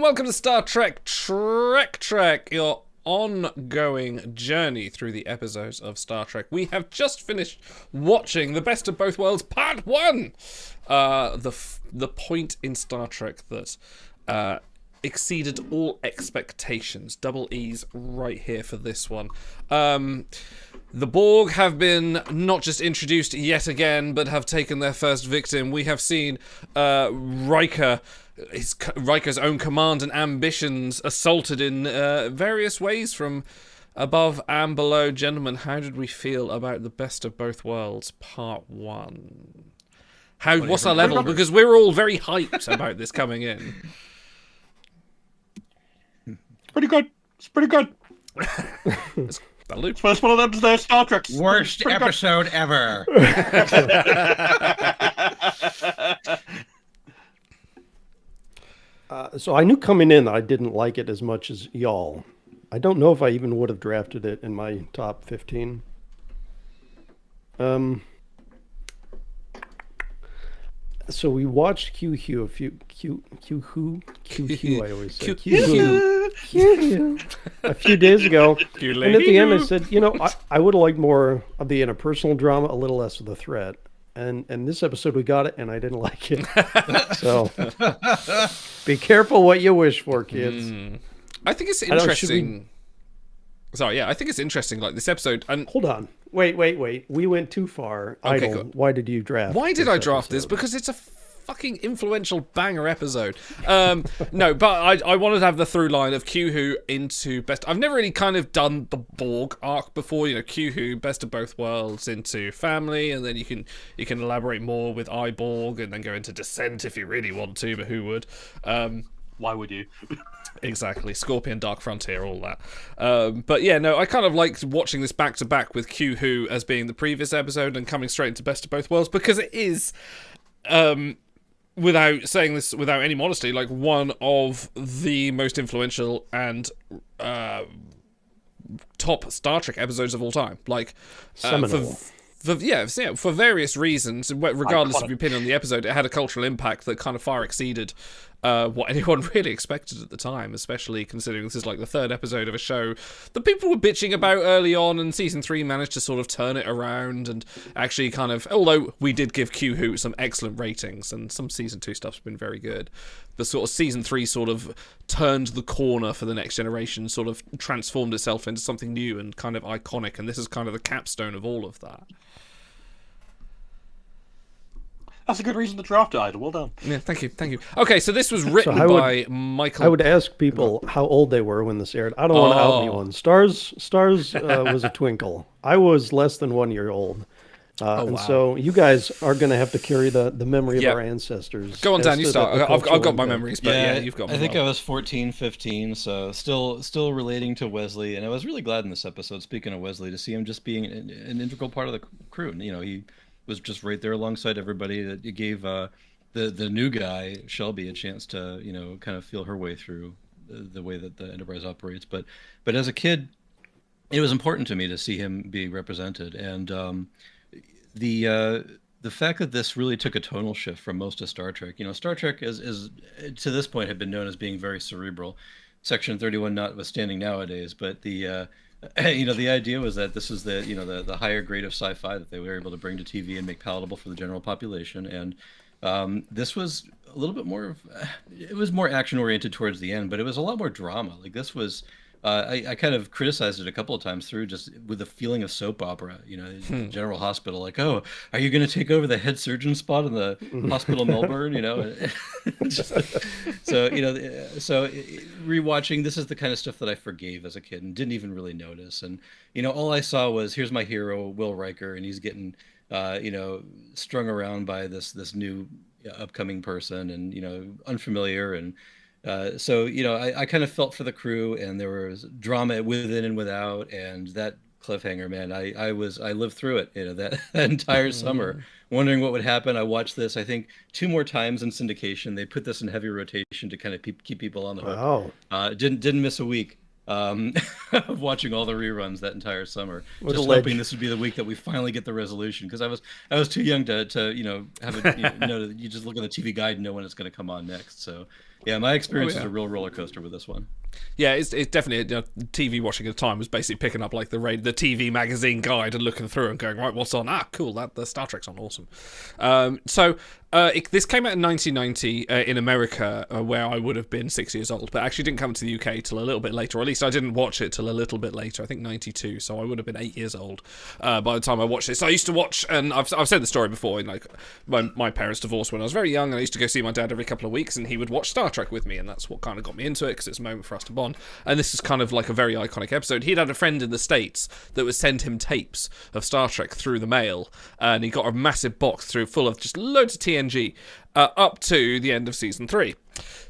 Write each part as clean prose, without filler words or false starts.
welcome to Star Trek Trek, your ongoing journey through the episodes of Star Trek. We have just finished watching The Best of Both Worlds Part 1. The point in Star Trek that exceeded all expectations. Double E's right here for this one. The Borg have been not just introduced yet again, but have taken their first victim. We have seen Riker's own command and ambitions assaulted in various ways from above and below. Gentlemen, how did we feel about The Best of Both Worlds Part 1? What's our level? Because we're all very hyped about this coming in. Pretty good. It's pretty good. It's first one of them today, Star Trek. Worst episode ever. So I knew coming in I didn't like it as much as y'all. I don't know if I even would have drafted it in my top 15. So we watched QQ I always say QQ a few days ago, and at the end I said, I would have liked more of the interpersonal drama, a little less of the threat. And this episode we got it, and I didn't like it. So be careful what you wish for, kids. I think it's interesting. I think it's interesting. Like this episode, and hold on, wait. We went too far. Okay, Idle. Why did you draft? Why did I draft this? Because it's a fucking influential banger episode. No, but I wanted to have the through line of Q-Who into best. I've never really kind of done the Borg arc before. Q-Who, Best of Both Worlds into family, and then you can elaborate more with iBorg, and then go into Descent if you really want to. But who would? Why would you? Exactly. Scorpion, Dark Frontier, all that. But yeah, no, I kind of liked watching this back to back with Q-Who as being the previous episode and coming straight into Best of Both Worlds, because it is, without saying this without any modesty, like one of the most influential and top Star Trek episodes of all time. Like, for various reasons, regardless of your opinion on the episode, it had a cultural impact that kind of far exceeded what anyone really expected at the time, especially considering this is like the third episode of a show that people were bitching about early on, and season 3 managed to sort of turn it around and actually kind of, although we did give Q-Who some excellent ratings and some season 2 stuff's been very good, the sort of season 3 sort of turned the corner for the next generation, sort of transformed itself into something new and kind of iconic, and this is kind of the capstone of all of that. That's a good reason to draft it, Idle. Well done. Yeah, thank you. Okay, so this was written by Michael. I would ask people how old they were when this aired. I don't want to out anyone. Stars was a twinkle. I was less than 1 year old. So you guys are going to have to carry the memory of our ancestors. Go on, Dan, you start. I've got my memories, but yeah, you've got I think I was 14, 15, so still relating to Wesley, and I was really glad in this episode, speaking of Wesley, to see him just being an integral part of the crew. And, he was just right there alongside everybody. That it gave the new guy Shelby a chance to kind of feel her way through the way that the Enterprise operates. But as a kid, it was important to me to see him being represented, and the fact that this really took a tonal shift from most of Star Trek. Star Trek is to this point had been known as being very cerebral, Section 31 notwithstanding nowadays, but the idea was that this is the higher grade of sci-fi that they were able to bring to TV and make palatable for the general population. And this was a little bit more it was more action oriented towards the end, but it was a lot more drama. Like this was, I kind of criticized it a couple of times through, just with the feeling of soap opera, General Hospital, like, oh, are you going to take over the head surgeon spot in the Hospital Melbourne, So rewatching, this is the kind of stuff that I forgave as a kid and didn't even really notice. And, all I saw was, here's my hero, Will Riker, and he's getting, strung around by this new upcoming person and, unfamiliar. And, I kind of felt for the crew, and there was drama within and without, and that cliffhanger, man, I lived through it, that entire summer, wondering what would happen. I watched this, I think, 2 more times in syndication. They put this in heavy rotation to kind of keep people on the hook. Wow. Didn't miss a week of watching all the reruns that entire summer, just hoping this would be the week that we finally get the resolution, because I was too young to have a, you just look at the TV guide and know when it's going to come on next. So Yeah, my experience yeah. is a real roller coaster with this one. Yeah, it's definitely, you know, TV watching at the time was basically picking up like the TV magazine guide and looking through and going, right, what's on? Ah, cool, the Star Trek's on, awesome. This came out in 1990 in America, where I would have been 6 years old, but actually didn't come to the UK till a little bit later, or at least I didn't watch it till a little bit later. I think 92, so I would have been 8 years old by the time I watched it. So I used to watch, and I've said the story before. Like my parents divorced when I was very young, and I used to go see my dad every couple of weeks, and he would watch Star Trek with me, and that's what kind of got me into it because it's a moment for us to bond. And this is kind of like a very iconic episode. He'd had a friend in the States that would send him tapes of Star Trek through the mail, and he got a massive box through full of just loads of TNG up to the end of season 3.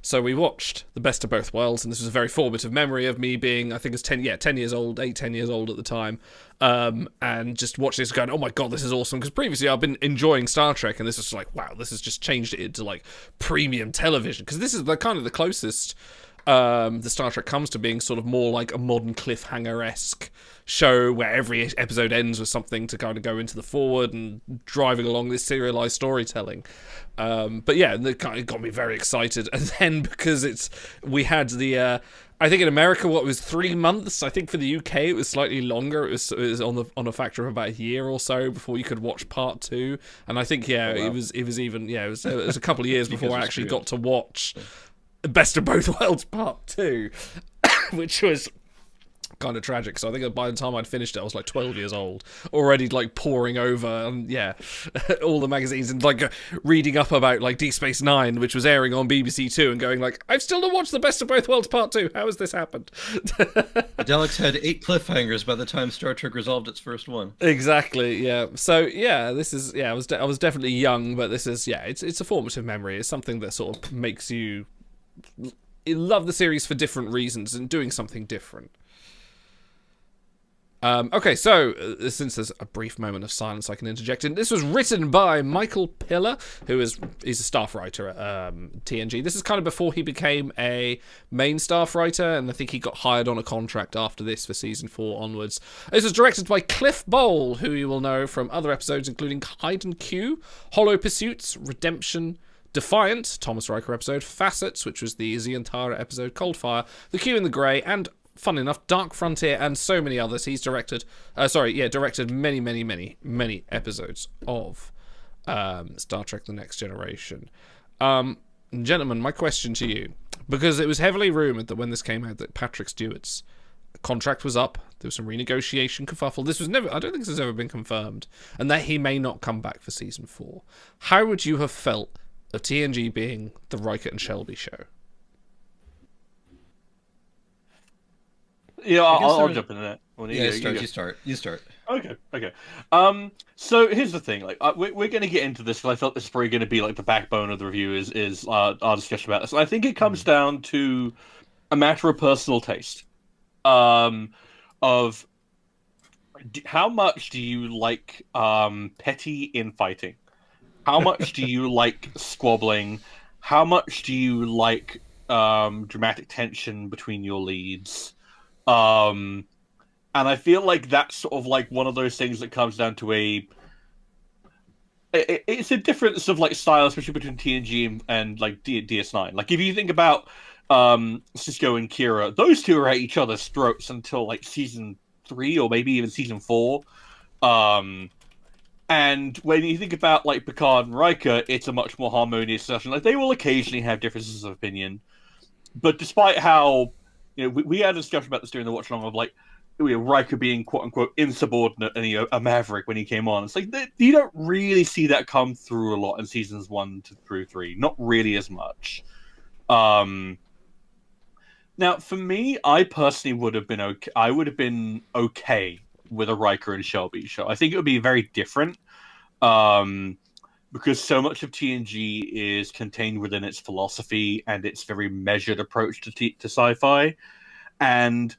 So we watched The Best of Both Worlds, and this was a very formative memory of me being, I think it was 10 years old, 10 years old at the time, and just watching this going, oh my god, this is awesome, because previously I've been enjoying Star Trek, and this was like, wow, this has just changed it into like premium television, because this is the kind of the closest the Star Trek comes to being sort of more like a modern cliffhanger-esque show where every episode ends with something to kind of go into the forward and driving along this serialized storytelling. But yeah, it kind of got me very excited. And then because we had the I think in America, what was 3 months? I think for the UK it was slightly longer. It was on a factor of about a year or so before you could watch part 2. And I think it was a couple of years before I actually got to watch Best of Both Worlds Part 2, which was kind of tragic. So I think by the time I'd finished it, I was like 12 years old, already like poring over all the magazines and like reading up about like Deep Space Nine, which was airing on BBC Two, and going like, I've still not watched The Best of Both Worlds Part 2. How has this happened? Daleks had 8 cliffhangers by the time Star Trek resolved its first one. Exactly. Yeah. So yeah, this is I was definitely young, but this is it's a formative memory. It's something that sort of makes you love the series for different reasons and doing something different. Okay, so since there's a brief moment of silence, I can interject in. This was written by Michael Piller, he's a staff writer at TNG. This is kind of before he became a main staff writer, and I think he got hired on a contract after this for season 4 onwards. This was directed by Cliff Bole, who you will know from other episodes, including Hide and Q, Hollow Pursuits, Redemption, Defiant, Thomas Riker episode, Facets, which was the Zientara episode, Cold Fire, The Q in the Grey, and fun enough, Dark Frontier, and so many others. He's directed many episodes of Star Trek The Next Generation. Gentlemen, my question to you, because it was heavily rumoured that when this came out that Patrick Stewart's contract was up, there was some renegotiation kerfuffle. I don't think this has ever been confirmed, and that he may not come back for season 4. How would you have felt of TNG being the Riker and Shelby show? Yeah, I'll jump into that. You start. Okay. So here's the thing. Like, we're going to get into this because I felt this is probably going to be like the backbone of the review is our discussion about this. And I think it comes down to a matter of personal taste. Of how much do you like petty infighting? How much do you like squabbling? How much do you like dramatic tension between your leads? And I feel like that's sort of like one of those things that comes down to it's a difference of like style, especially between TNG and like DS9. Like if you think about Sisko and Kira, those two are at each other's throats until like season 3 or maybe even season 4. And when you think about like Picard and Riker, it's a much more harmonious discussion. Like they will occasionally have differences of opinion, but despite how we had a discussion about this during the watch along of like Riker being quote unquote insubordinate and a maverick when he came on. It's like you don't really see that come through a lot in seasons 1 through 3. Not really as much. Now, for me, I personally would have been okay. I would have been okay with a Riker and Shelby show. I think it would be very different, because so much of TNG is contained within its philosophy and its very measured approach to sci-fi. And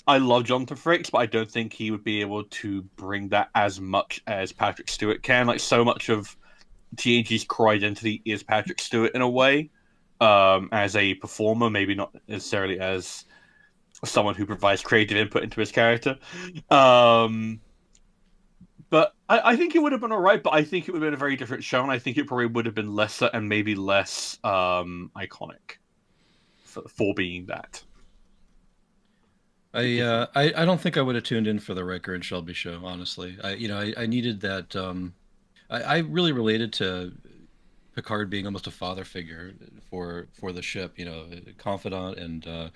I love Jonathan Frakes, but I don't think he would be able to bring that as much as Patrick Stewart can. Like so much of TNG's core identity is Patrick Stewart in a way, as a performer, maybe not necessarily as someone who provides creative input into his character. But I think it would have been all right, but I think it would have been a very different show, and I think it probably would have been lesser and maybe less iconic. for being that. I don't think I would have tuned in for the Riker and Shelby show, honestly. I needed that. I really related to Picard being almost a father figure for the ship, a confidant and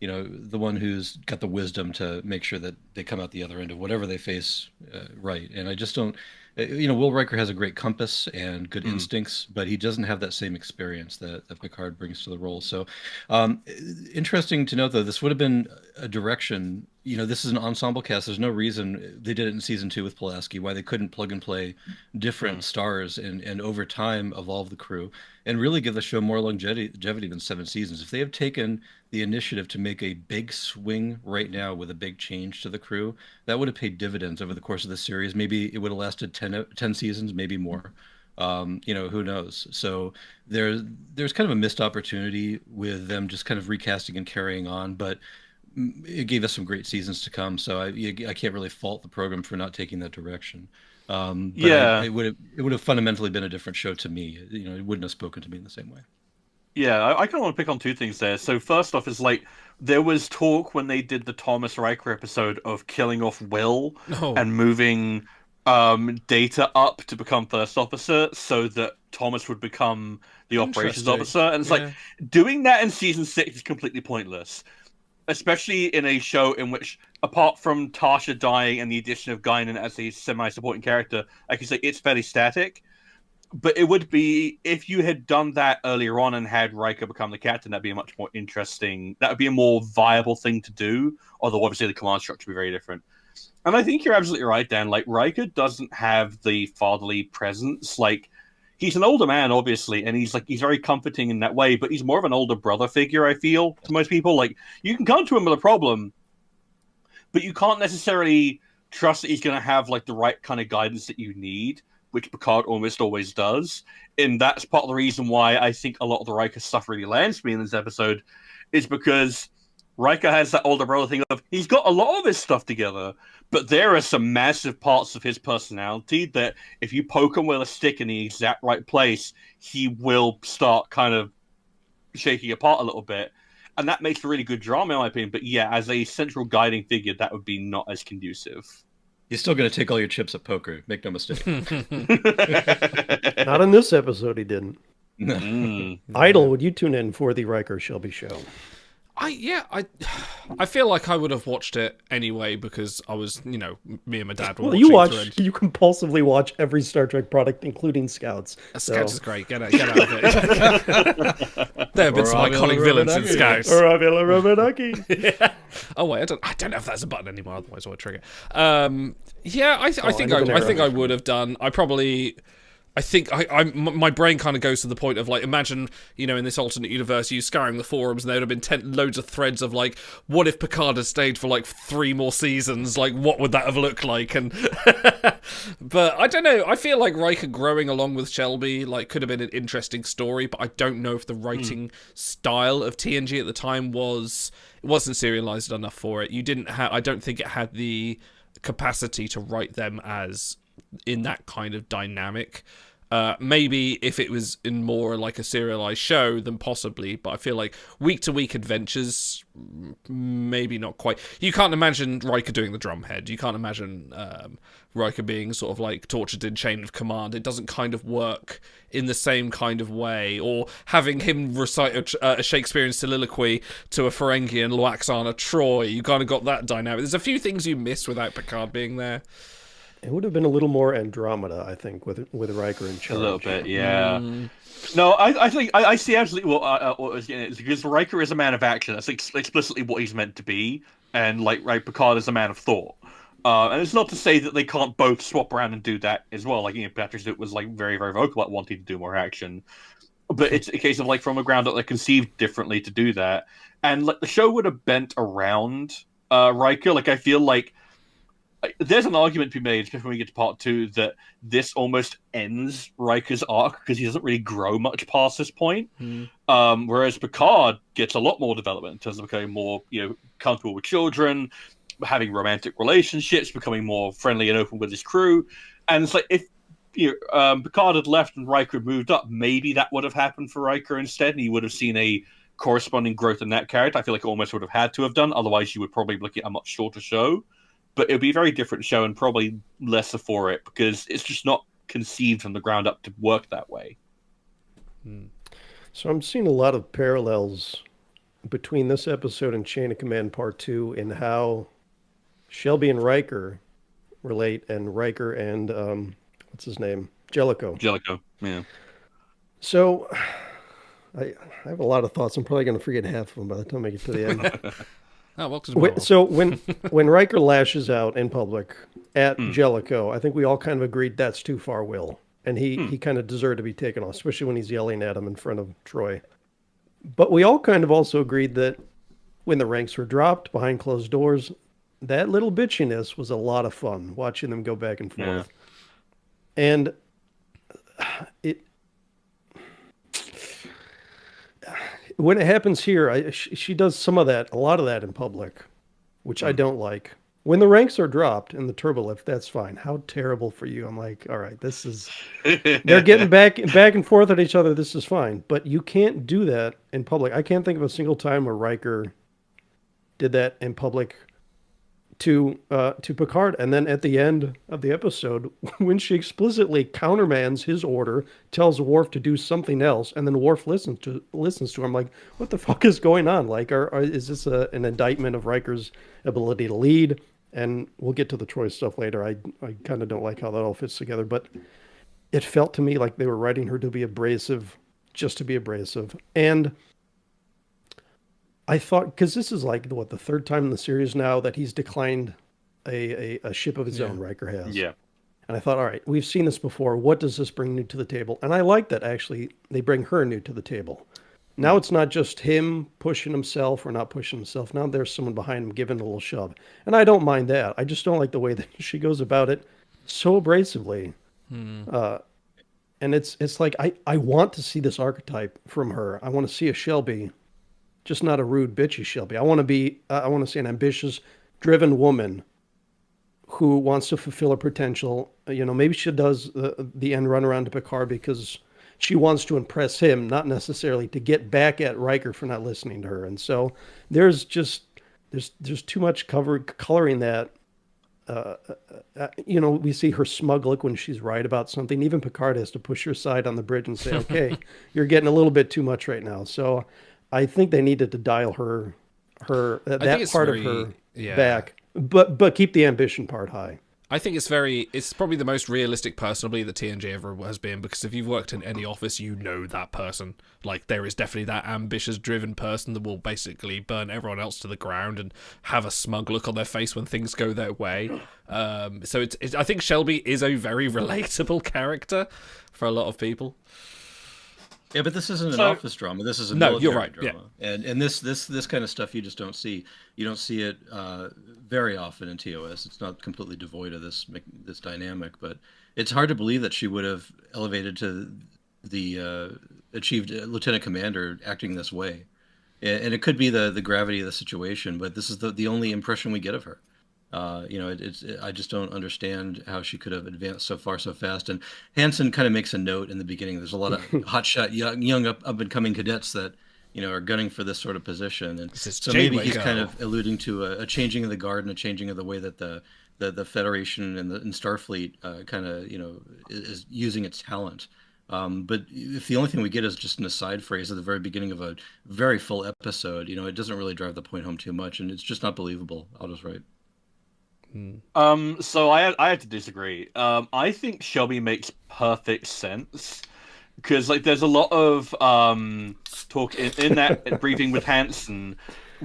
the one who's got the wisdom to make sure that they come out the other end of whatever they face right. And I just don't. Will Riker has a great compass and good instincts, but he doesn't have that same experience that Picard brings to the role. So, interesting to note, though, this would have been a direction. This is an ensemble cast. There's no reason they did it in season 2 with Pulaski, why they couldn't plug and play different stars and over time evolve the crew and really give the show more longevity than 7 seasons. If they have taken the initiative to make a big swing right now with a big change to the crew, that would have paid dividends over the course of the series. Maybe it would have lasted 10 seasons, maybe more. Who knows? So there's kind of a missed opportunity with them just kind of recasting and carrying on, but it gave us some great seasons to come. So I can't really fault the program for not taking that direction. It would have fundamentally been a different show to me. It wouldn't have spoken to me in the same way. Yeah, I kind of want to pick on 2 things there. So first off is there was talk when they did the Thomas Riker episode of killing off Will and moving Data up to become first officer so that Thomas would become the operations officer. And it's doing that in season 6 is completely pointless. Especially in a show in which, apart from Tasha dying and the addition of Guinan as a semi-supporting character, I can say it's fairly static. But it would be, if you had done that earlier on and had Riker become the captain, that'd be a much more interesting, that would be a more viable thing to do, although obviously the command structure would be very different. And I think you're absolutely right, Dan. Riker doesn't have the fatherly presence. He's an older man, obviously, and he's very comforting in that way, but he's more of an older brother figure, I feel, to most people. You can come to him with a problem, but you can't necessarily trust that he's going to have, the right kind of guidance that you need, which Picard almost always does. And that's part of the reason why I think a lot of the Riker stuff really lands for me in this episode, is because Riker has that older brother thing of, he's got a lot of his stuff together, but there are some massive parts of his personality that if you poke him with a stick in the exact right place, he will start kind of shaking apart a little bit. And that makes for really good drama, in my opinion. But yeah, as a central guiding figure, that would be not as conducive. He's still going to take all your chips at poker. Make no mistake. Not in this episode, he didn't. Idle, would you tune in for the Riker Shelby show? I feel like I would have watched it anyway because I was, me and my dad were watching. You compulsively watch every Star Trek product, including Scouts. Scouts is great. Get out of it. There have been some iconic villains in Scouts. Yeah. Oh wait, I don't know if that's a button anymore. Otherwise, I would trigger. I think I would have done. My brain kind of goes to the point of imagine, in this alternate universe, you scouring the forums and there would have been loads of threads of what if Picard had stayed for 3 more seasons? What would that have looked like? And but I don't know. I feel like Riker growing along with Shelby could have been an interesting story, but I don't know if the writing style of TNG at the time wasn't serialized enough for it. I don't think it had the capacity to write them as in that kind of dynamic. Maybe if it was in more a serialized show, then possibly, but I feel like week-to-week adventures, maybe not quite. You can't imagine Riker doing the drumhead. You can't imagine Riker being sort of tortured in Chain of Command. It doesn't kind of work in the same kind of way. Or having him recite a Shakespearean soliloquy to a Ferengian Lwaxana Troi. You kind of got that dynamic. There's a few things you miss without Picard being there. It would have been a little more Andromeda, I think, with Riker in charge. A little bit, yeah. No, I think I see absolutely what I was getting at, because Riker is a man of action. That's explicitly what he's meant to be, and Picard is a man of thought. And it's not to say that they can't both swap around and do that as well. Patrick Stewart was very, very vocal about wanting to do more action, but it's a case of from the ground up they're conceived differently to do that, and the show would have bent around Riker. I feel there's an argument to be made, especially when we get to part 2, that this almost ends Riker's arc because he doesn't really grow much past this point. Whereas Picard gets a lot more development in terms of becoming more, comfortable with children, having romantic relationships, becoming more friendly and open with his crew. And it's if Picard had left and Riker had moved up, maybe that would have happened for Riker instead, and he would have seen a corresponding growth in that character. I feel like it almost would have had to have done. Otherwise, you would probably be looking at a much shorter show. But it would be a very different show and probably lesser for it because it's just not conceived from the ground up to work that way. So I'm seeing a lot of parallels between this episode and Chain of Command Part 2 in how Shelby and Riker relate, and Riker and what's his name? Jellicoe. Jellicoe, yeah. So I have a lot of thoughts. I'm probably going to forget half of them by the time I get to the end. Oh, welcome to Marvel. So when Riker lashes out in public at Jellicoe, I think we all kind of agreed that's too far, Will. And he kind of deserved to be taken off, especially when he's yelling at him in front of Troy. But we all kind of also agreed that when the ranks were dropped behind closed doors, that little bitchiness was a lot of fun, watching them go back and forth. Yeah. And when it happens here, she does some of that, a lot of that in public, which I don't like. When the ranks are dropped in the turbolift, that's fine. How terrible for you. I'm like, all right, this is... They're getting back and forth at each other. This is fine. But you can't do that in public. I can't think of a single time where Riker did that in public to Picard. And then at the end of the episode, when she explicitly countermands his order, tells Worf to do something else, and then Worf listens to her. I'm like, what the fuck is going on? Like, is this an indictment of Riker's ability to lead? And we'll get to the Troy stuff later. I kind of don't like how that all fits together, but it felt to me like they were writing her to be abrasive, just to be abrasive. And I thought, because this is like, the third time in the series now that he's declined a ship of his own, Riker has. Yeah. And I thought, all right, we've seen this before. What does this bring new to the table? And I like that, actually, they bring her new to the table. Now it's not just him pushing himself or not pushing himself. Now there's someone behind him giving a little shove. And I don't mind that. I just don't like the way that she goes about it so abrasively. And it's like, I want to see this archetype from her. I want to see a Shelby, just not a rude, bitchy Shelby. I want to see an ambitious, driven woman who wants to fulfill her potential. You know, maybe she does the end run around to Picard because she wants to impress him, not necessarily to get back at Riker for not listening to her. And so there's too much coloring that. You know, we see her smug look when she's right about something. Even Picard has to push her aside on the bridge and say, okay, you're getting a little bit too much right now. So I think they needed to dial that part of her back, but keep the ambition part high. I think it's probably the most realistic personally that TNG ever has been, because if you've worked in any office, you know that person. Like, there is definitely that ambitious, driven person that will basically burn everyone else to the ground and have a smug look on their face when things go their way. So I think Shelby is a very relatable character for a lot of people. Yeah, but this isn't an office drama. This is a military drama. Yeah. And this kind of stuff you just don't see. You don't see it very often in TOS. It's not completely devoid of this dynamic, but it's hard to believe that she would have elevated to the achieved lieutenant commander acting this way. And it could be the gravity of the situation, but this is the only impression we get of her. I just don't understand how she could have advanced so far so fast. And Hansen kind of makes a note in the beginning. There's a lot of hotshot young up and coming cadets that are gunning for this sort of position. And so maybe he's kind of alluding to a changing of the guard and a changing of the way that the Federation and Starfleet kind of is using its talent. But if the only thing we get is just an aside phrase at the very beginning of a very full episode, it doesn't really drive the point home too much, and it's just not believable. I'll just write. So I have to disagree. I think Shelby makes perfect sense because there's a lot of talk in that briefing with Hansen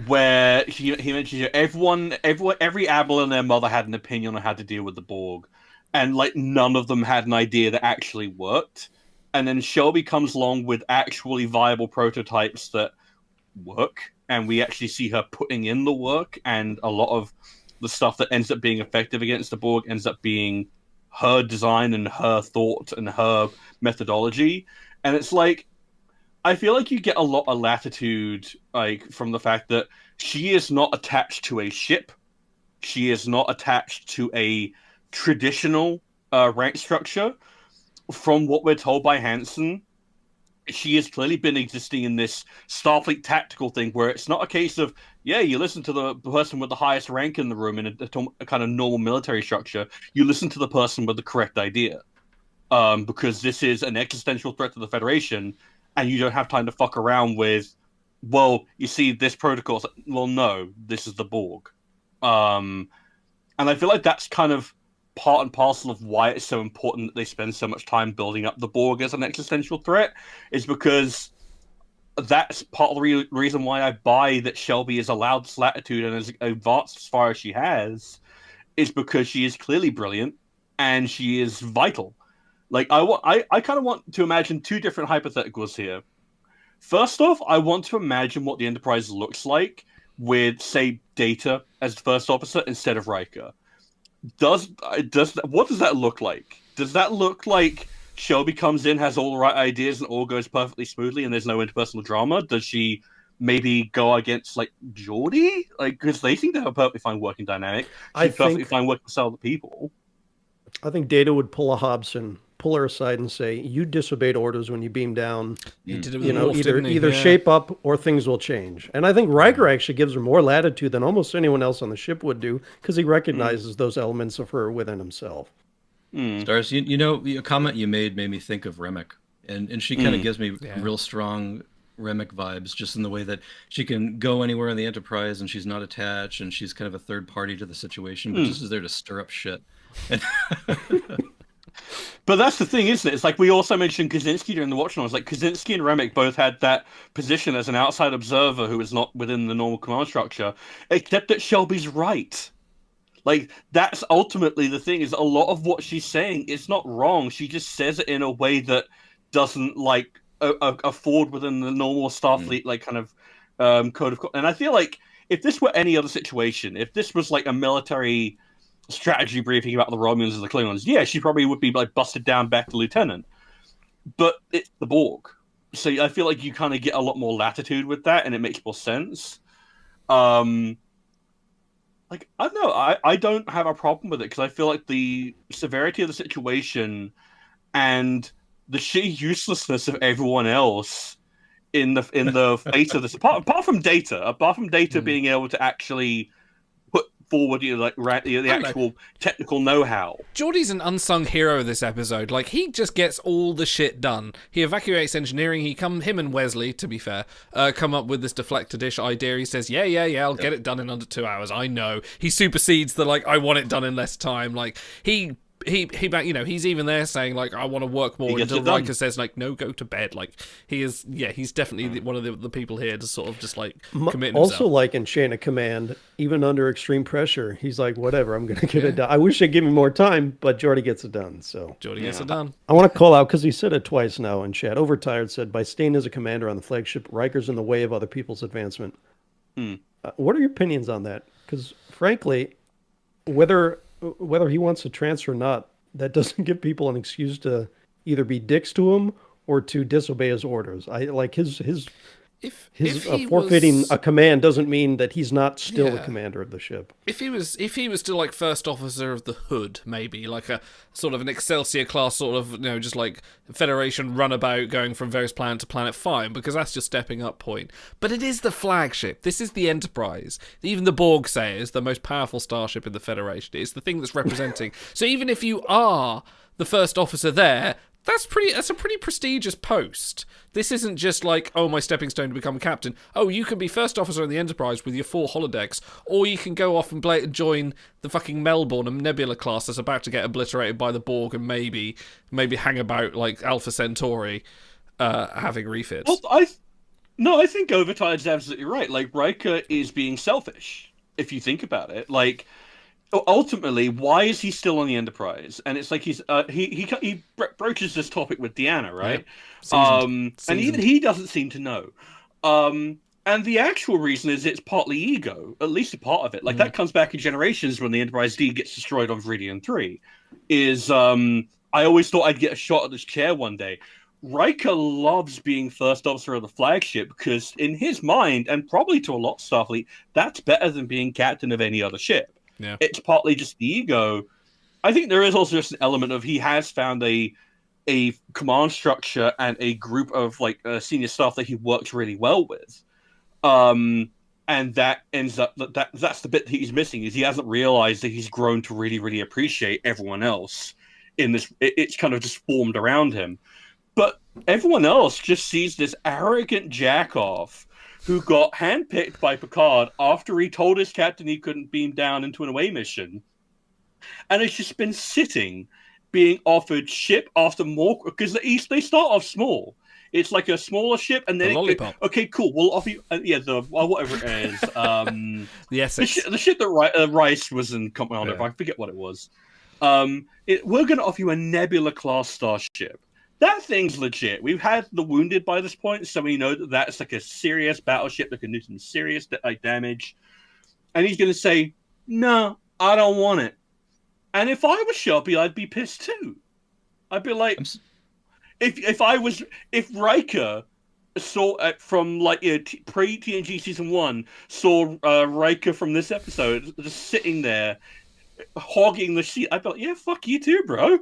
where he mentions every Admiral and their mother had an opinion on how to deal with the Borg, and none of them had an idea that actually worked. And then Shelby comes along with actually viable prototypes that work, and we actually see her putting in the work, and a lot of the stuff that ends up being effective against the Borg ends up being her design and her thought and her methodology. And it's I feel like you get a lot of latitude from the fact that she is not attached to a ship. She is not attached to a traditional rank structure. From what we're told by Hansen, she has clearly been existing in this Starfleet tactical thing where it's not a case of, yeah, you listen to the person with the highest rank in the room in a kind of normal military structure. You listen to the person with the correct idea. Because this is an existential threat to the Federation, and you don't have time to fuck around with, well, you see, this protocol. Well, no, this is the Borg. And I feel like that's kind of part and parcel of why it's so important that they spend so much time building up the Borg as an existential threat, is because that's part of the reason why I buy that Shelby is allowed this latitude and is advanced as far as she has, is because she is clearly brilliant and she is vital. Like, I kind of want to imagine two different hypotheticals here. First off, I want to imagine what the Enterprise looks like with, say, Data as the first officer instead of Riker. What does that look like? Does that look like Shelby comes in, has all the right ideas, and all goes perfectly smoothly, and there's no interpersonal drama? Does she maybe go against, like, Geordi? Like, because they seem to have a perfectly fine working dynamic. She's perfectly fine working with other people. I think Data would pull a Hobson, pull her aside and say, you disobeyed orders when you beamed down. He did it with You know, Worf, either didn't he? either Yeah. shape up or things will change. And I think Riker actually gives her more latitude than almost anyone else on the ship would do, because he recognizes those elements of her within himself. Stars, you know, a comment you made me think of Remick, and she kind of gives me real strong Remick vibes, just in the way that she can go anywhere in the Enterprise and she's not attached, and she's kind of a third party to the situation, but just is there to stir up shit. But that's the thing, isn't it? It's like we also mentioned Kaczynski during the Watch Along. Like Kaczynski and Remick both had that position as an outside observer who was not within the normal command structure, except that Shelby's right. Like, that's ultimately the thing, is a lot of what she's saying is not wrong. She just says it in a way that doesn't, like, afford within the normal Starfleet, like, kind of code of... And I feel like if this were any other situation, if this was, like, a military strategy briefing about the Romulans and the Klingons, yeah, she probably would be, like, busted down back to lieutenant. But it's the Borg. So I feel like you kind of get a lot more latitude with that, and it makes more sense. Like, I don't know, I don't have a problem with it, because I feel like the severity of the situation and the sheer uselessness of everyone else in the face of this, apart from Data being able to actually put forward, you know, like the actual technical know-how. Geordi's an unsung hero of this episode. Like, he just gets all the shit done. He evacuates engineering. Him and Wesley, to be fair, come up with this deflector dish idea. He says, yeah, I'll get it done in under 2 hours. I know. He supersedes the, like, I want it done in less time. Like, he you know, he's even there saying, like, I want to work more, until Riker says, like, no, go to bed. Like, he's definitely one of the people here to sort of just, like, commit himself. Also, like in Chain of Command, even under extreme pressure, he's like, whatever, I'm going to get it done. I wish they'd give me more time, but Geordi gets it done. So Geordi gets it done. I want to call out, because he said it twice now in chat. Overtired said, by staying as a commander on the flagship, Riker's in the way of other people's advancement. What are your opinions on that? Because frankly, whether he wants to transfer or not, that doesn't give people an excuse to either be dicks to him or to disobey his orders. I like his forfeiting a command doesn't mean that he's not still the commander of the ship. If he was still, like, first officer of the Hood, maybe like a sort of an Excelsior class, sort of, you know, just like Federation runabout going from various planet to planet, fine, because that's just stepping up point. But it is the flagship. This is the Enterprise. Even the Borg say is the most powerful starship in the Federation. It's the thing that's representing. So even if you are the first officer there, that's a pretty prestigious post. This isn't just like, oh, my stepping stone to become captain. Oh, you can be first officer in the Enterprise with your 4 holodecks, or you can go off and join the fucking Melbourne and Nebula class that's about to get obliterated by the Borg, and maybe hang about like Alpha Centauri, having refits. Well, I think Overtired's absolutely right. Like, Riker is being selfish, if you think about it. Like, ultimately, why is he still on the Enterprise? And it's like he broaches this topic with Deanna, right? Seasoned. And even he doesn't seem to know. And the actual reason is it's partly ego, at least a part of it. Like, that comes back in Generations when the Enterprise D gets destroyed on Viridian 3. I always thought I'd get a shot at this chair one day. Riker loves being first officer of the flagship because in his mind, and probably to a lot of Starfleet, that's better than being captain of any other ship. Yeah. It's partly just the ego. I think there is also just an element of he has found a a command structure and a group of like senior staff that he works really well with. And that ends up that's the bit that he's missing, is he hasn't realized that he's grown to really, really appreciate everyone else in this. It's kind of just formed around him. But everyone else just sees this arrogant jack-off who got handpicked by Picard after he told his captain he couldn't beam down into an away mission. And it's just been sitting, being offered ship after more, because they start off small. It's like a smaller ship, and then okay, cool. We'll offer you, whatever it is. The Essex, the ship that Rice was in command of. I forget what it was. We're going to offer you a Nebula class starship. That thing's legit. We've had the Wounded by this point, so we know that that's like a serious battleship that can do some serious damage. And he's going to say, "No, I don't want it." And if I was Shelby, I'd be pissed too. I'd be like, if Riker saw from like pre TNG season 1 saw Riker from this episode just sitting there hogging the sheet, I'd be like, yeah, fuck you too, bro.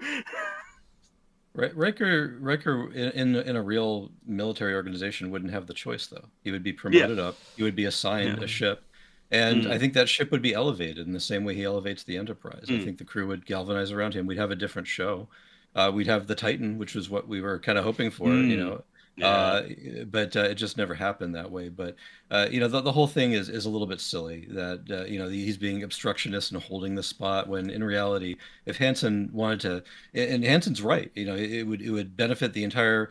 Riker in a real military organization wouldn't have the choice, though. He would be promoted up. He would be assigned a ship. And I think that ship would be elevated in the same way he elevates the Enterprise. I think the crew would galvanize around him. We'd have a different show. We'd have the Titan, which was what we were kind of hoping for, but it just never happened that way. But the whole thing is a little bit silly that he's being obstructionist and holding the spot, when in reality, if Hansen wanted to, and Hansen's right, it would benefit the entire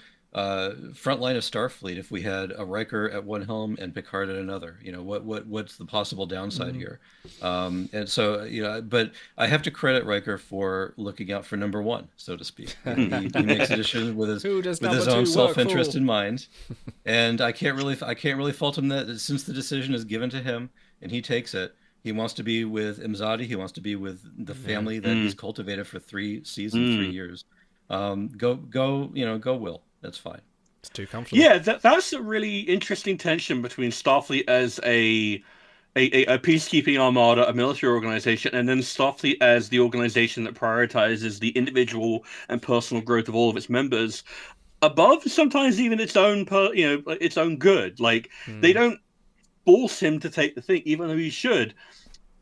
front line of Starfleet if we had a Riker at one helm and Picard at another. What's the possible downside here? And so but I have to credit Riker for looking out for number one, so to speak. He makes a decision with his own self-interest in mind, and I can't really fault him that since the decision is given to him and he takes it. He wants to be with Imzadi. He wants to be with the family that he's cultivated for 3 seasons, 3 years. Go, Will. That's fine. It's too comfortable. Yeah, that's a really interesting tension between Starfleet as a peacekeeping armada, a military organization, and then Starfleet as the organization that prioritizes the individual and personal growth of all of its members above sometimes even its own its own good. Like they don't force him to take the thing, even though he should.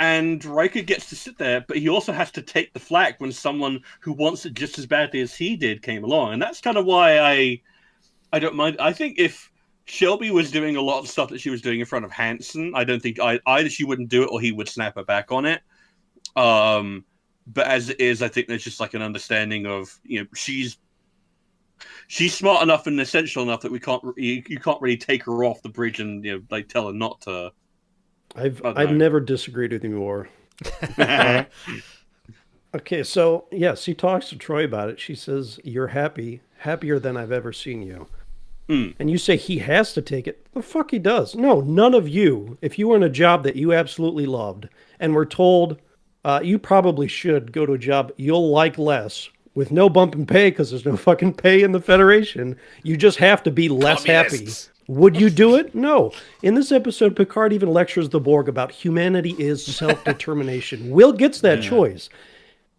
And Riker gets to sit there, but he also has to take the flak when someone who wants it just as badly as he did came along. And that's kind of why I don't mind. I think if Shelby was doing a lot of stuff that she was doing in front of Hansen, I don't think either she wouldn't do it or he would snap her back on it. But as it is, I think there's just like an understanding of, she's smart enough and essential enough that you can't really take her off the bridge and tell her not to. I've never disagreed with you more. Okay, so yes, he talks to Troy about it. She says, "You're happier than I've ever seen you." And you say he has to take it. The fuck he does. No, none of you. If you were in a job that you absolutely loved and were told you probably should go to a job you'll like less with no bump in pay because there's no fucking pay in the Federation, you just have to be less happy. Would you do it? No. In this episode, Picard even lectures the Borg about humanity is self-determination. Will gets that choice.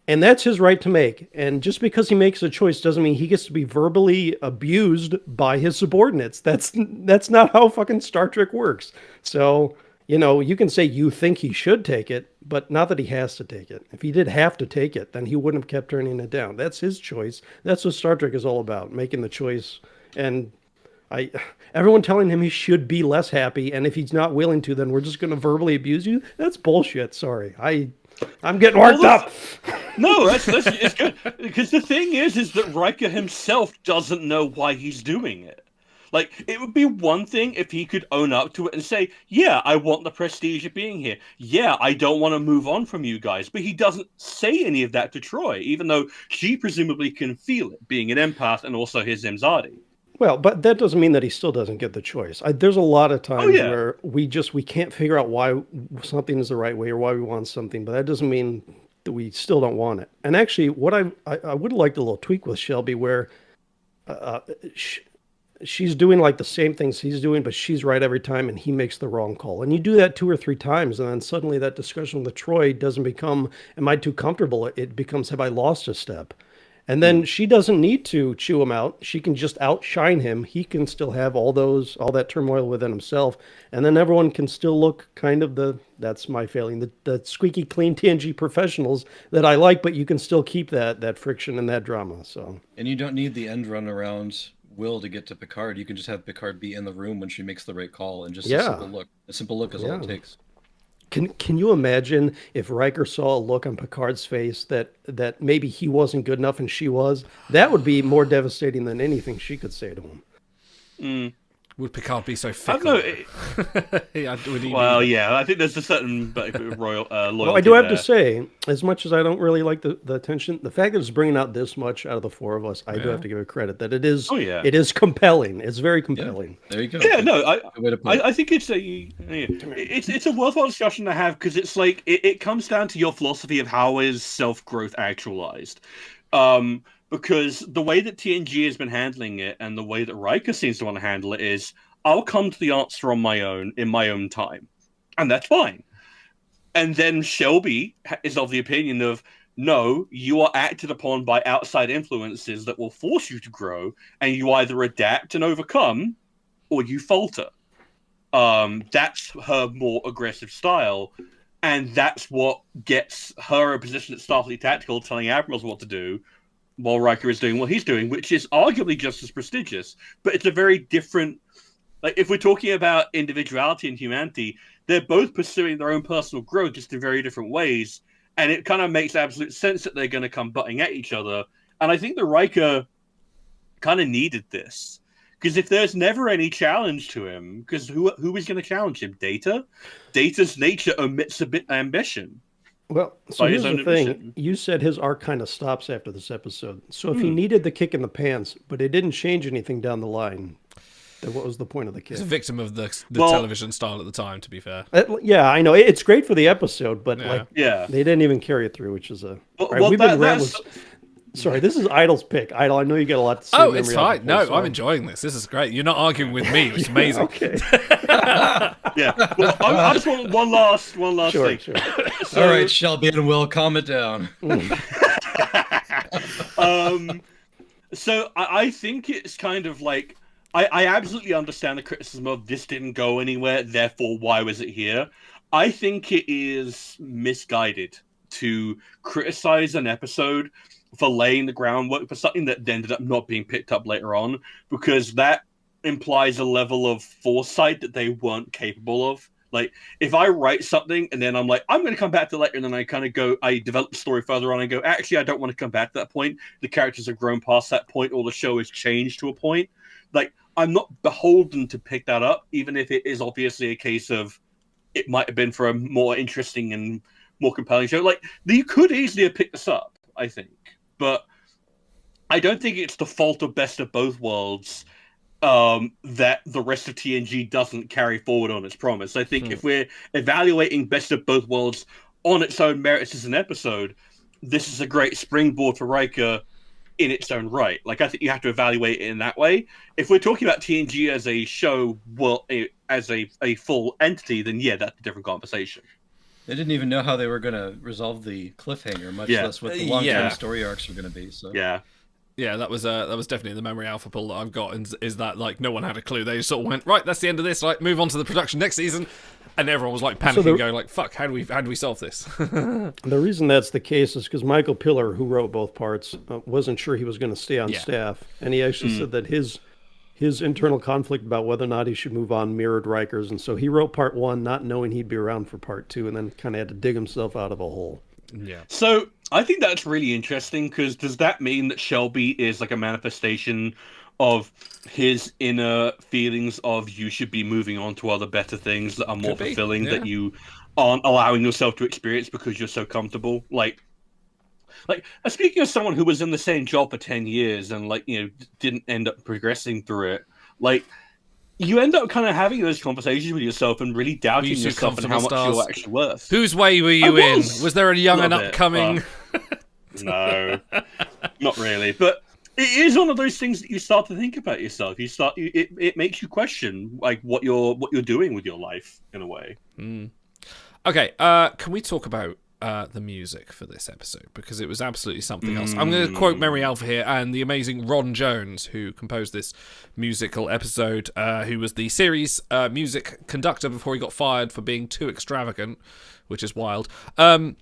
And that's his right to make. And just because he makes a choice doesn't mean he gets to be verbally abused by his subordinates. That's not how fucking Star Trek works. So, you can say you think he should take it, but not that he has to take it. If he did have to take it, then he wouldn't have kept turning it down. That's his choice. That's what Star Trek is all about, making the choice. And everyone telling him he should be less happy, and if he's not willing to, then we're just going to verbally abuse you. That's bullshit. Sorry, I'm getting worked up. No, it's good because the thing is that Riker himself doesn't know why he's doing it. Like, it would be one thing if he could own up to it and say, "Yeah, I want the prestige of being here. Yeah, I don't want to move on from you guys." But he doesn't say any of that to Troy, even though she presumably can feel it, being an empath and also his Imzadi. Well, but that doesn't mean that he still doesn't get the choice. There's a lot of times where we can't figure out why something is the right way or why we want something, but that doesn't mean that we still don't want it. And actually, what I would like a little tweak with Shelby where she's doing like the same things he's doing, but she's right every time and he makes the wrong call. And you do that 2 or 3 times, and then suddenly that discussion with Troy doesn't become, am I too comfortable? It becomes, have I lost a step? And then she doesn't need to chew him out. She can just outshine him. He can still have all that turmoil within himself. And then everyone can still look kind of that's my failing, the squeaky clean TNG professionals that I like, but you can still keep that friction and that drama. So. And you don't need the end run around Will to get to Picard. You can just have Picard be in the room when she makes the right call and just a simple look. A simple look is all it takes. Can you imagine if Riker saw a look on Picard's face that maybe he wasn't good enough and she was? That would be more devastating than anything she could say to him. Would Picard be so fickle? I think there's a certain royal loyalty. Well, I do have to say, as much as I don't really like the attention, the fact that it's bringing out this much out of the four of us, I do have to give it credit that it is. It is compelling. It's very compelling. Yeah. There you go. Yeah, no, I think it's a worthwhile discussion to have because it's like it comes down to your philosophy of how is self-growth actualized. Because the way that TNG has been handling it and the way that Riker seems to want to handle it is, I'll come to the answer on my own, in my own time. And that's fine. And then Shelby is of the opinion of, no, you are acted upon by outside influences that will force you to grow, and you either adapt and overcome, or you falter. That's her more aggressive style. And that's what gets her a position at Starfleet Tactical, telling admirals what to do, while Riker is doing what he's doing, which is arguably just as prestigious. But it's a very different... Like, if we're talking about individuality and humanity, they're both pursuing their own personal growth just in very different ways. And it kind of makes absolute sense that they're going to come butting at each other. And I think that Riker kind of needed this. Because if there's never any challenge to him, because who is going to challenge him? Data? Data's nature omits a bit ambition. Well, so here's the thing. You said his arc kind of stops after this episode. So if he needed the kick in the pants, but it didn't change anything down the line, then what was the point of the kick? He's a victim of the television style at the time, to be fair. Yeah, I know. It's great for the episode, but they didn't even carry it through, which is a... Sorry, this is Idle's pick. Idle, I know you got a lot to say. Oh, it's fine. No, I'm enjoying this. This is great. You're not arguing with me, which is amazing. Okay. Yeah. Well, I just want one last thing. Sure. So, all right, Shelby and Will, calm it down. So I think it's kind of like... I absolutely understand the criticism of this didn't go anywhere, therefore why was it here? I think it is misguided to criticize an episode for laying the groundwork for something that ended up not being picked up later on, because that implies a level of foresight that they weren't capable of. Like, if I write something and then I'm like, I'm going to come back to it later, and then I develop the story further on and go, actually, I don't want to come back to that point. The characters have grown past that point, or the show has changed to a point. Like, I'm not beholden to pick that up, even if it is obviously a case of it might have been for a more interesting and more compelling show. Like, you could easily have picked this up, I think. But I don't think it's the fault of Best of Both Worlds that the rest of TNG doesn't carry forward on its promise. I think if we're evaluating Best of Both Worlds on its own merits as an episode, this is a great springboard for Riker in its own right. Like, I think you have to evaluate it in that way. If we're talking about TNG as a show, as a full entity, then yeah, that's a different conversation. They didn't even know how they were going to resolve the cliffhanger, much less what the long-term story arcs were going to be. So yeah, that was definitely the memory alpha pull that I've got. Is that like no one had a clue? They just sort of went, right, that's the end of this. Like, move on to the production next season, and everyone was like panicking, going like, "Fuck, how do we solve this?" The reason that's the case is because Michael Piller, who wrote both parts, wasn't sure he was going to stay on staff, and he actually said that his internal conflict about whether or not he should move on mirrored Riker's, and so he wrote part one not knowing he'd be around for part two, and then kind of had to dig himself out of a hole. Yeah. So I think that's really interesting, because does that mean that Shelby is like a manifestation of his inner feelings of you should be moving on to other better things that are more fulfilling that you aren't allowing yourself to experience because you're so comfortable? Like speaking of someone who was in the same job for 10 years and didn't end up progressing through it, like, you end up kind of having those conversations with yourself and really doubting yourself and how much you're actually worth. Whose way were you in? Was there a young and upcoming? No, not really. But it is one of those things that you start to think about yourself. It makes you question like what you're doing with your life in a way. Okay, can we talk about the music for this episode, because it was absolutely something else. I'm going to quote Mary Alpha here and the amazing Ron Jones, who composed this musical episode, who was the series music conductor before he got fired for being too extravagant, which is wild. Direct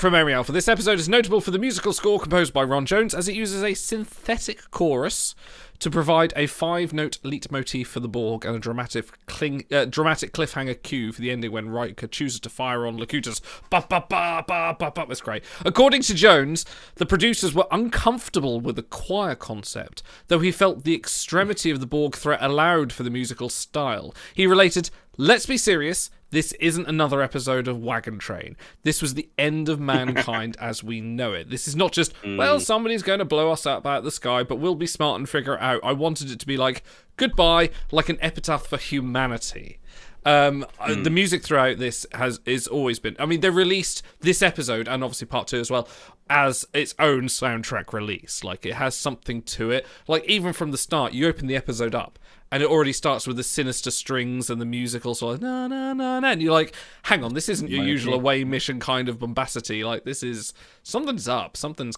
from Mary Alpha, this episode is notable for the musical score composed by Ron Jones, as it uses a synthetic chorus to provide a 5-note leitmotif for the Borg and a dramatic cliffhanger cue for the ending when Riker chooses to fire on Lakuta's ba-ba-ba-ba-ba-ba. That's great. According to Jones, the producers were uncomfortable with the choir concept, though he felt the extremity of the Borg threat allowed for the musical style. He related, "Let's be serious, this isn't another episode of Wagon Train. This was the end of mankind as we know it. This is not just, well, somebody's going to blow us up out of the sky, but we'll be smart and figure it out." I wanted it to be like, goodbye, like an epitaph for humanity. The music throughout this is always been... I mean, they released this episode, and obviously part 2 as well, as its own soundtrack release. Like, it has something to it. Like, even from the start, you open the episode up, and it already starts with the sinister strings and the musical sort of na na na na, and you're like, hang on, this isn't your usual away mission kind of bombacity. Like, this is... something's up. Something's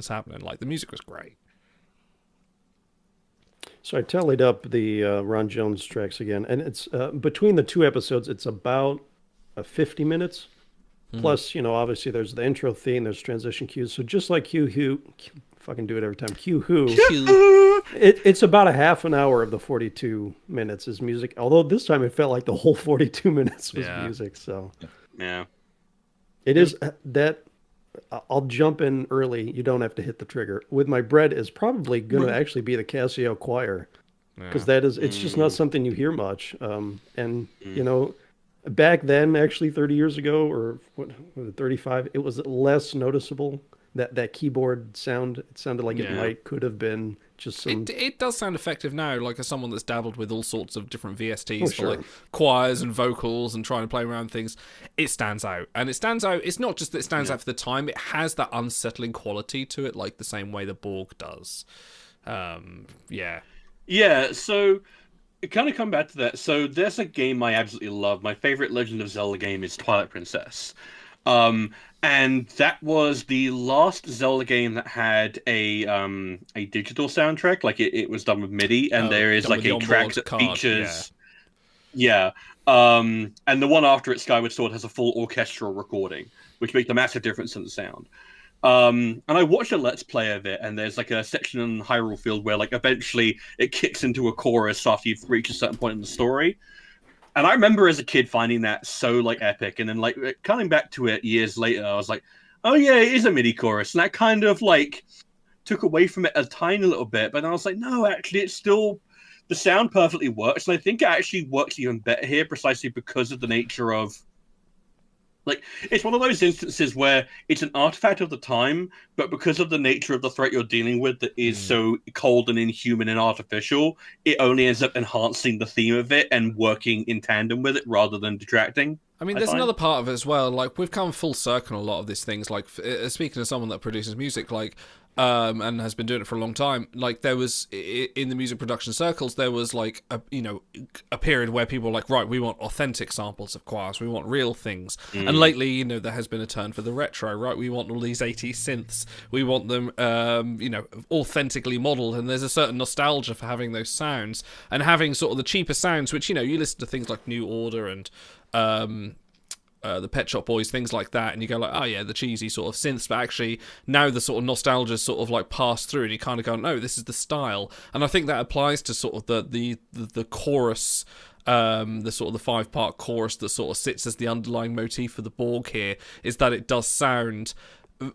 happening. Like, the music was great. So I tallied up the Ron Jones tracks again, and it's between the 2 episodes, it's about 50 minutes. Plus, obviously there's the intro theme, there's transition cues. So just like Q-Who, fucking do it every time. Q-Who, it's about a half an hour of the 42 minutes is music. Although this time it felt like the whole 42 minutes was music. So yeah, it is that. I'll jump in early. You don't have to hit the trigger. With My Bread is probably going to actually be the Casio choir, because that is, it's just not something you hear much. Back then, actually 30 years ago, or 35, it was less noticeable. That keyboard sound, it sounded like it could have been just some... It does sound effective now, like as someone that's dabbled with all sorts of different VSTs for like choirs and vocals and trying to play around things. It stands out. And it stands out, it's not just that it stands out for the time, it has that unsettling quality to it, like the same way the Borg does. Yeah, so kind of come back to that. So there's a game I absolutely love. My favorite Legend of Zelda game is Twilight Princess. And that was the last Zelda game that had a digital soundtrack. Like it was done with MIDI, and there is like a track that features. Yeah. And the one after it, Skyward Sword, has a full orchestral recording, which makes a massive difference in the sound. And I watched a Let's Play of it, and there's like a section in Hyrule Field where like eventually it kicks into a chorus after you've reached a certain point in the story. And I remember as a kid finding that so like epic, and then like coming back to it years later, I was like, oh yeah, it is a MIDI chorus, and that kind of like took away from it a tiny little bit. But then I was like, no, actually, it's still, the sound perfectly works, and I think it actually works even better here precisely because of the nature of, like, it's one of those instances where it's an artifact of the time, but because of the nature of the threat you're dealing with that is so cold and inhuman and artificial, it only ends up enhancing the theme of it and working in tandem with it rather than detracting. I mean, there's another part of it as well. Like, we've come full circle on a lot of these things. Like, speaking of someone that produces music, like, and has been doing it for a long time, like, there was, in the music production circles, there was, like, a period where people were like, right, we want authentic samples of choirs, we want real things. And lately, there has been a turn for the retro, right? We want all these 80s synths. We want them, authentically modelled, and there's a certain nostalgia for having those sounds, and having sort of the cheaper sounds, which, you listen to things like New Order and the Pet Shop Boys, things like that, and you go like, oh yeah, the cheesy sort of synths, but actually now the sort of nostalgia sort of like passed through, and you kind of go, no, this is the style. And I think that applies to sort of the chorus, the sort of the 5-part chorus that sort of sits as the underlying motif for the Borg here, is that it does sound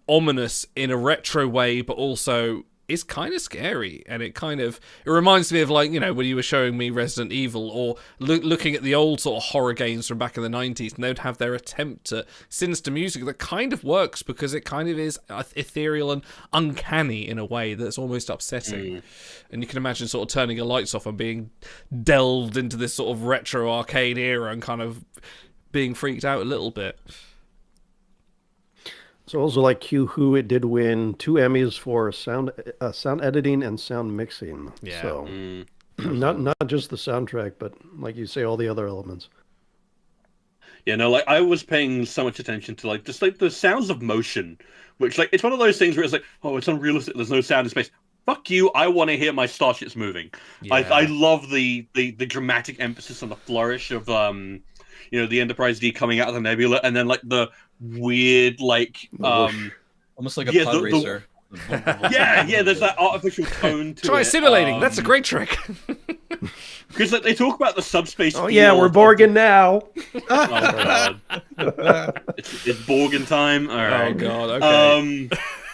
ominous in a retro way, but also is kind of scary, and it reminds me of, like, when you were showing me Resident Evil, or looking at the old sort of horror games from back in the 90s, and they'd have their attempt at sinister music that kind of works because it kind of is ethereal and uncanny in a way that's almost upsetting. And you can imagine sort of turning your lights off and being delved into this sort of retro arcade era and kind of being freaked out a little bit. So also, like Q-Who, it did win 2 Emmys for sound editing and sound mixing. Yeah. So not just the soundtrack, but like you say, all the other elements. You know, like I was paying so much attention to like just like the sounds of motion, which like it's one of those things where it's like, oh, it's unrealistic. There's no sound in space. Fuck you! I want to hear my starships moving. Yeah. I love the dramatic emphasis on the flourish of you know, the Enterprise D coming out of the nebula, and then like the weird like almost like a yeah, pod racer. yeah, there's that artificial tone to Try it. simulating. That's a great trick. Because like, they talk about the subspace. Oh yeah, we're Borgin now. Oh god, it's Borgin time. All right. Oh god. Okay.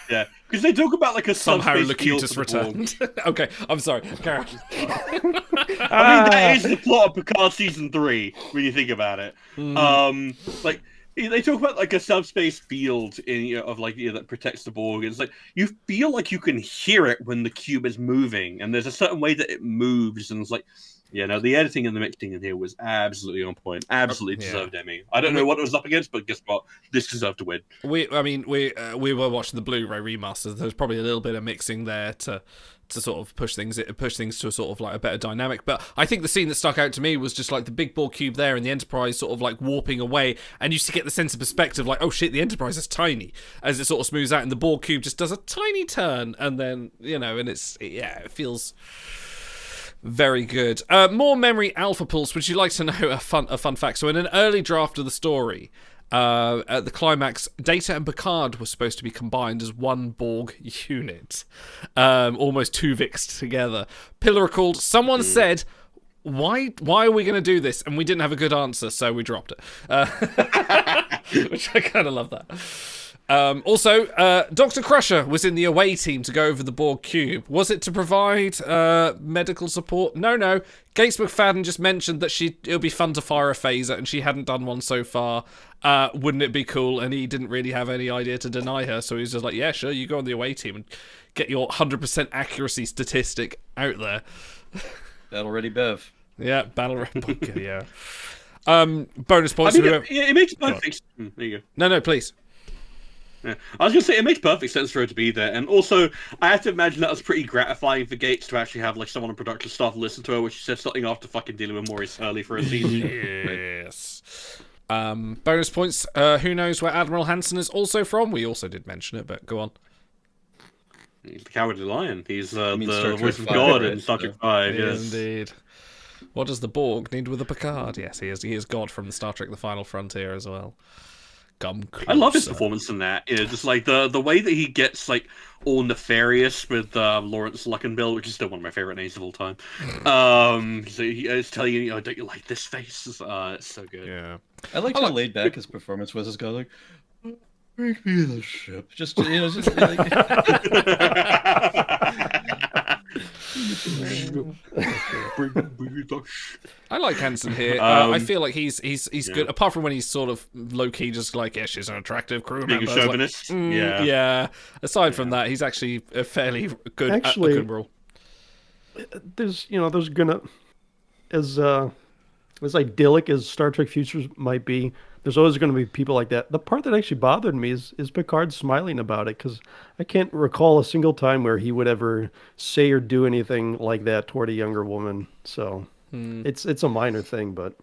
Yeah, because they talk about like a Somehow subspace field Locutus for the Borg. returned. Okay, I'm sorry. Carry on. I mean, that is the plot of Picard season 3 when you think about it. Like they talk about like a subspace field in of like that protects the Borg. It's like you feel like you can hear it when the cube is moving, and there's a certain way that it moves, and it's like. Yeah, no, the editing and the mixing in here was absolutely on point. Absolutely deserved Emmy. I don't know what it was up against, but guess what? This deserved to win. We were watching the Blu-ray remasters. There's probably a little bit of mixing there to sort of push things to a sort of like a better dynamic. But I think the scene that stuck out to me was just like the big Borg cube there and the Enterprise sort of like warping away, and you just get the sense of perspective like, oh shit, the Enterprise is tiny as it sort of smooths out, and the Borg cube just does a tiny turn, and then and it feels. Very good. More memory alpha pulse. Would you like to know a fun fact? So in an early draft of the story, at the climax, Data and Picard were supposed to be combined as one Borg unit. Almost two Vics together. Pillar recalled, someone said, why are we going to do this? And we didn't have a good answer, so we dropped it. Which I kind of love that. Also, Dr. Crusher was in the away team to go over the Borg cube. Was it to provide medical support? No. Gates McFadden just mentioned that it'll be fun to fire a phaser, and she hadn't done one so far. Wouldn't it be cool? And he didn't really have any idea to deny her, so he's just like, yeah, sure, you go on the away team and get your 100% accuracy statistic out there. Battle ready, Bev. Yeah, battle ready, yeah. Bonus points. I mean, it makes perfect. There you go. No, please. Yeah. I was gonna say it makes perfect sense for her to be there, and also I have to imagine that was pretty gratifying for Gates to actually have like someone on production staff listen to her, which she said something after fucking dealing with Maurice Hurley for a season. Yes. Bonus points. Who knows where Admiral Hansen is also from? We also did mention it, but go on. He's the Cowardly Lion. He's the Star voice of Trek God 5, in Star Trek 5. Yes, Indeed. What does the Borg need with a Picard? Yes, he is God from Star Trek: The Final Frontier as well. I love his performance in that. Just like the way that he gets like all nefarious with Lawrence Luckenbill, which is still one of my favorite names of all time. So he's telling you, don't you like this face? It's so good. Yeah. I liked how laid back his performance was. This guy like, bring me the ship. Just like. I like Hansen here. I feel like he's good. Apart from when he's sort of low key, just like, yeah, she's an attractive crew member. Being a chauvinist. Like, yeah. Aside from that, he's actually a fairly good admiral. There's gonna as idyllic as Star Trek Futures might be. There's always going to be people like that. The part that actually bothered me is Picard smiling about it, because I can't recall a single time where he would ever say or do anything like that toward a younger woman. So it's a minor thing, but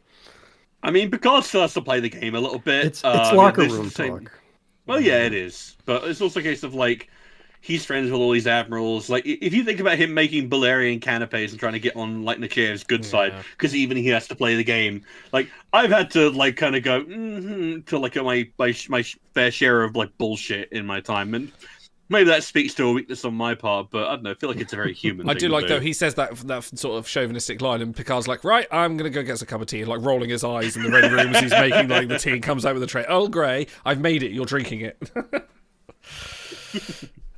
I mean, Picard still has to play the game a little bit. It's locker room talk. Well, yeah, it is, but it's also a case of like he's friends with all these admirals. Like, if you think about him making Balerian canapes and trying to get on like Nachair's good side, because even he has to play the game. Like, I've had to like kind of go to like my fair share of like bullshit in my time, and maybe that speaks to a weakness on my part. But I don't know. I feel like it's a very human. I thing do like to do. though he says that sort of chauvinistic line, and Picard's like, right, I'm gonna go get us a cup of tea, and like rolling his eyes in the ready room as he's making like the tea, and comes out with a tray. Earl Grey, I've made it. You're drinking it.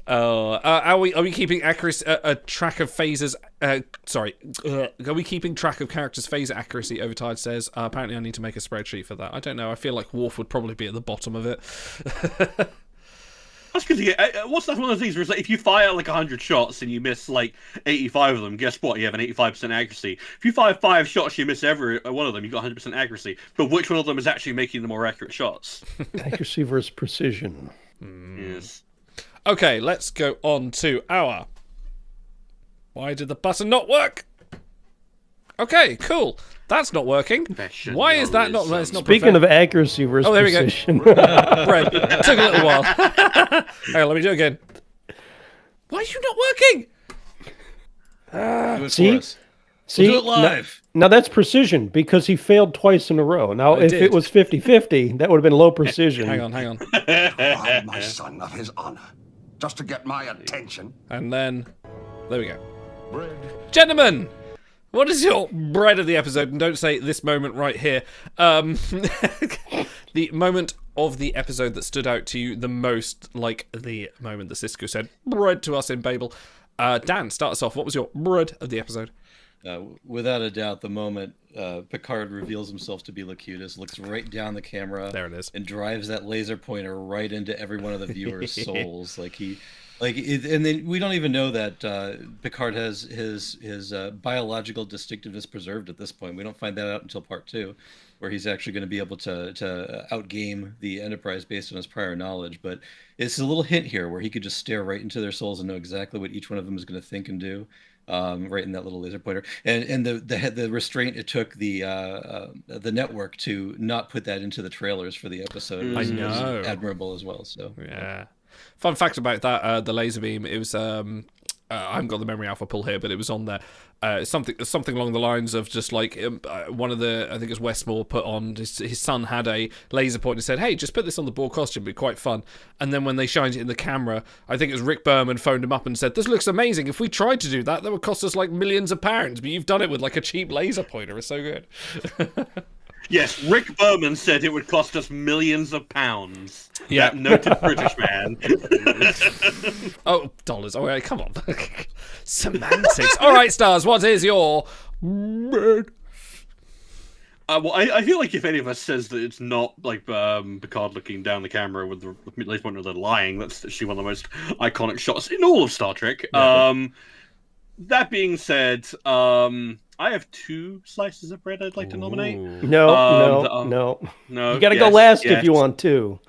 Are we keeping track of phasers? Are we keeping track of characters' phaser accuracy? Overtide says. Apparently, I need to make a spreadsheet for that. I don't know. I feel like Worf would probably be at the bottom of it. That's because what's that one of the things where it's like if you fire like 100 shots and you miss like 85 of them, guess what? You have an 85% accuracy. If you fire 5 shots, you miss every one of them. You got 100% accuracy. But which one of them is actually making the more accurate shots? Accuracy versus precision. Yes. Okay, let's go on to our... Why did the button not work? Okay, cool. That's not working. Why is that not? It's not. Speaking of accuracy versus there we go. precision. Brett, it took a little while. Hang on, let me do it again. Why are you not working? Do it See? for us. See, We'll do it live. Now that's precision because he failed twice in a row. Now, if did. it was 50-50, that would have been low precision. Hang on. Deprive my son of his honor, just to get my attention. And then, there we go. Gentlemen, what is your bread of the episode? And don't say this moment right here. The moment of the episode that stood out to you the most, like the moment that Sisko said bread to us in Babel. Dan, start us off. What was your bread of the episode? Without a doubt, the moment Picard reveals himself to be Locutus, looks right down the camera, There it is. and drives that laser pointer right into every one of the viewers' souls. And then we don't even know that Picard has his biological distinctiveness preserved at this point. We don't find that out until part 2, where he's actually going to be able to outgame the Enterprise based on his prior knowledge. But it's a little hint here where he could just stare right into their souls and know exactly what each one of them is going to think and do. Right in that little laser pointer, and the restraint it took the network to not put that into the trailers for the episode was admirable as well. So Yeah. Fun fact about that, the laser beam, it was, I haven't got the memory alpha pull here, but it was on there. Something along the lines of just like one of the, I think it was Westmore put on, his son had a laser pointer and said, hey, just put this on the Borg costume, it'd be quite fun. And then when they shined it in the camera, I think it was Rick Berman phoned him up and said, this looks amazing. If we tried to do that, that would cost us like millions of pounds, but you've done it with like a cheap laser pointer. It's so good. Yes, Rick Berman said it would cost us millions of pounds. Yeah. That noted British man. Oh, dollars. All right, come on. Semantics. All right, Stars, what is your bread? Well, I feel like if any of us says that it's not like Picard looking down the camera with the laser pointer, they're lying. That's actually one of the most iconic shots in all of Star Trek. Yeah. That being said, I have 2 slices of bread I'd like to nominate. No. You got to go last if you want to.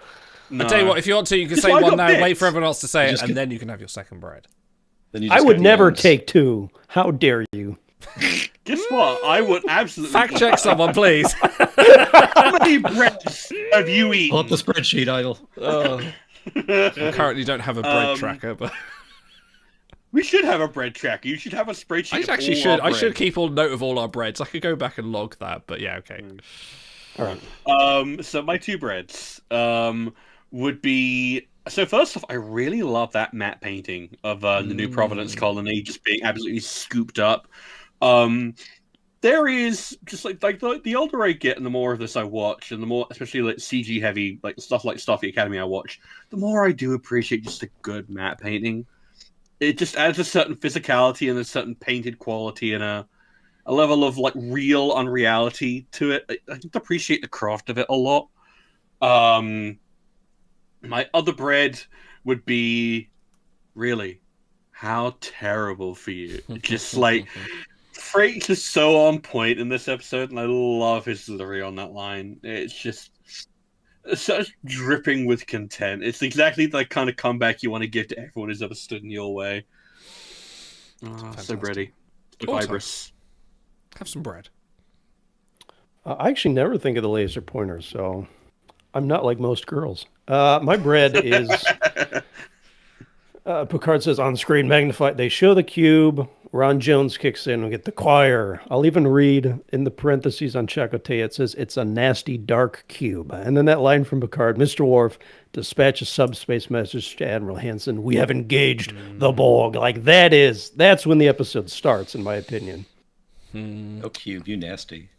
No. I'll tell you what, if you want to, you can say one now, wait for everyone else to say it, and then you can have your second bread. I would never take 2. How dare you? Guess what? I would absolutely... Fact check someone, please. How many breads have you eaten? Pull up the spreadsheet, Idle. I currently don't have a bread tracker, but... We should have a bread tracker. You should have a spreadsheet. I actually should. I should keep all note of all our breads. I could go back and log that, but yeah, okay. All right. So my 2 breads would be... So first off, I really love that matte painting of the New Providence colony just being absolutely scooped up. There is just like the older I get and the more of this I watch, and the more, especially like CG heavy, like stuff like Starfleet Academy I watch, the more I do appreciate just a good matte painting. It just adds a certain physicality and a certain painted quality and a level of like real unreality to it. I just appreciate the craft of it a lot. My other bread would be, really, how terrible for you. Just like, Freight's just so on point in this episode, and I love his delivery on that line. It's just such dripping with content. It's exactly the kind of comeback you want to give to everyone who's ever stood in your way. So bready. Fibrous. Have some bread. I actually never think of the laser pointer, so I'm not like most girls. My bread is... Picard says on screen magnified. They show the cube. Ron Jones kicks in. We get the choir. I'll even read in the parentheses on Chakotay. It says it's a nasty dark cube. And then that line from Picard, Mr. Worf, dispatch a subspace message to Admiral Hansen. We have engaged the Borg. Like that's when the episode starts, in my opinion. Oh, cube, you nasty.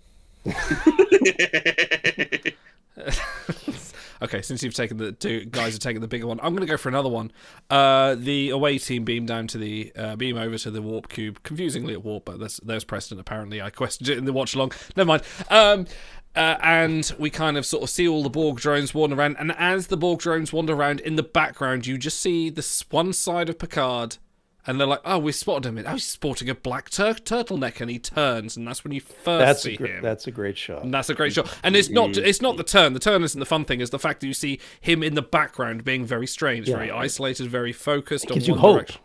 Okay, since you've taken the 2 guys have taken the bigger one, I'm going to go for another one. The away team beam over to the warp cube, confusingly at warp, but there's Preston. Apparently, I questioned it in the watch along. Never mind. And we kind of sort of see all the Borg drones wander around, and as the Borg drones wander around in the background, you just see this one side of Picard. And they're like, oh, we spotted him. Oh, he's sporting a black turtleneck, and he turns, and that's when you first see him. That's a great shot. And that's a great shot. And it's not the turn. The turn isn't the fun thing. It's the fact that you see him in the background being very strange, very isolated, very focused on one direction.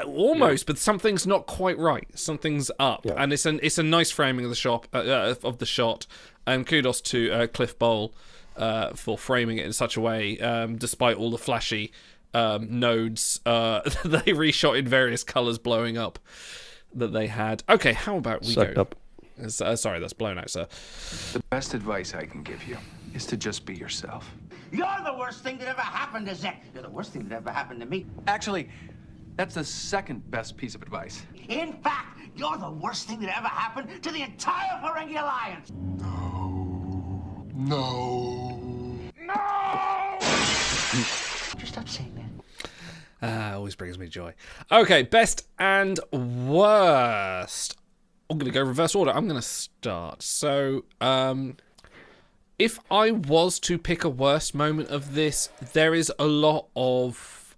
Almost, but something's not quite right. Something's up, and it's a nice framing of the shot. And kudos to Cliff Bowl for framing it in such a way, despite all the flashy nodes they reshot in various colours blowing up that they had. Okay, how about we Sucked go? Up. Sorry, that's blown out, sir. The best advice I can give you is to just be yourself. You're the worst thing that ever happened to Zek. You're the worst thing that ever happened to me. Actually, that's the second best piece of advice. In fact, you're the worst thing that ever happened to the entire Ferengi Alliance. No! Just stop saying that. Always brings me joy. Okay, best and worst. I'm going to go reverse order. I'm going to start. So, if I was to pick a worst moment of this, there is a lot of...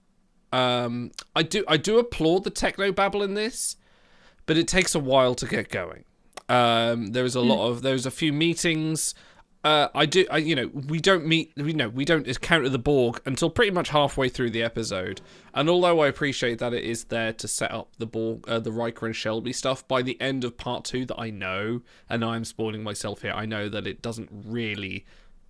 I do applaud the technobabble in this, but it takes a while to get going. There's a few meetings. We don't encounter the Borg until pretty much halfway through the episode. And although I appreciate that it is there to set up the Borg, the Riker and Shelby stuff, by the end of part 2 that I know, and I'm spoiling myself here, I know that it doesn't really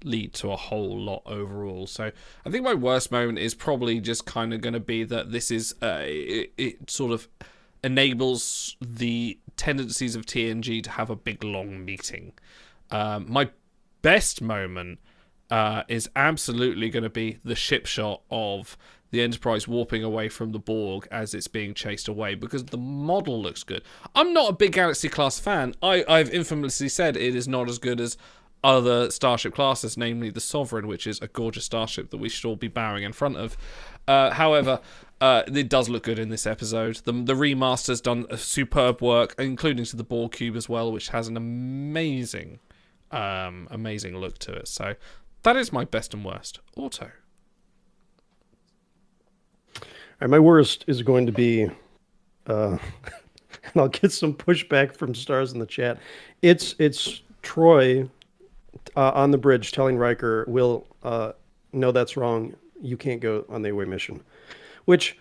lead to a whole lot overall. So I think my worst moment is probably just kind of going to be that this is, it sort of enables the tendencies of TNG to have a big long meeting. My best moment is absolutely going to be the ship shot of the Enterprise warping away from the Borg as it's being chased away, because the model looks good. I'm not a big Galaxy class fan. I've infamously said it is not as good as other starship classes, namely the Sovereign, which is a gorgeous starship that we should all be bowing in front of. However, it does look good in this episode. The remaster's done a superb work, including to the Borg cube as well, which has an amazing look to it. So that is my best and worst. Auto. All right, my worst is going to be, and I'll get some pushback from stars in the chat. It's Troy on the bridge telling Riker, "Will, no, that's wrong. You can't go on the away mission," which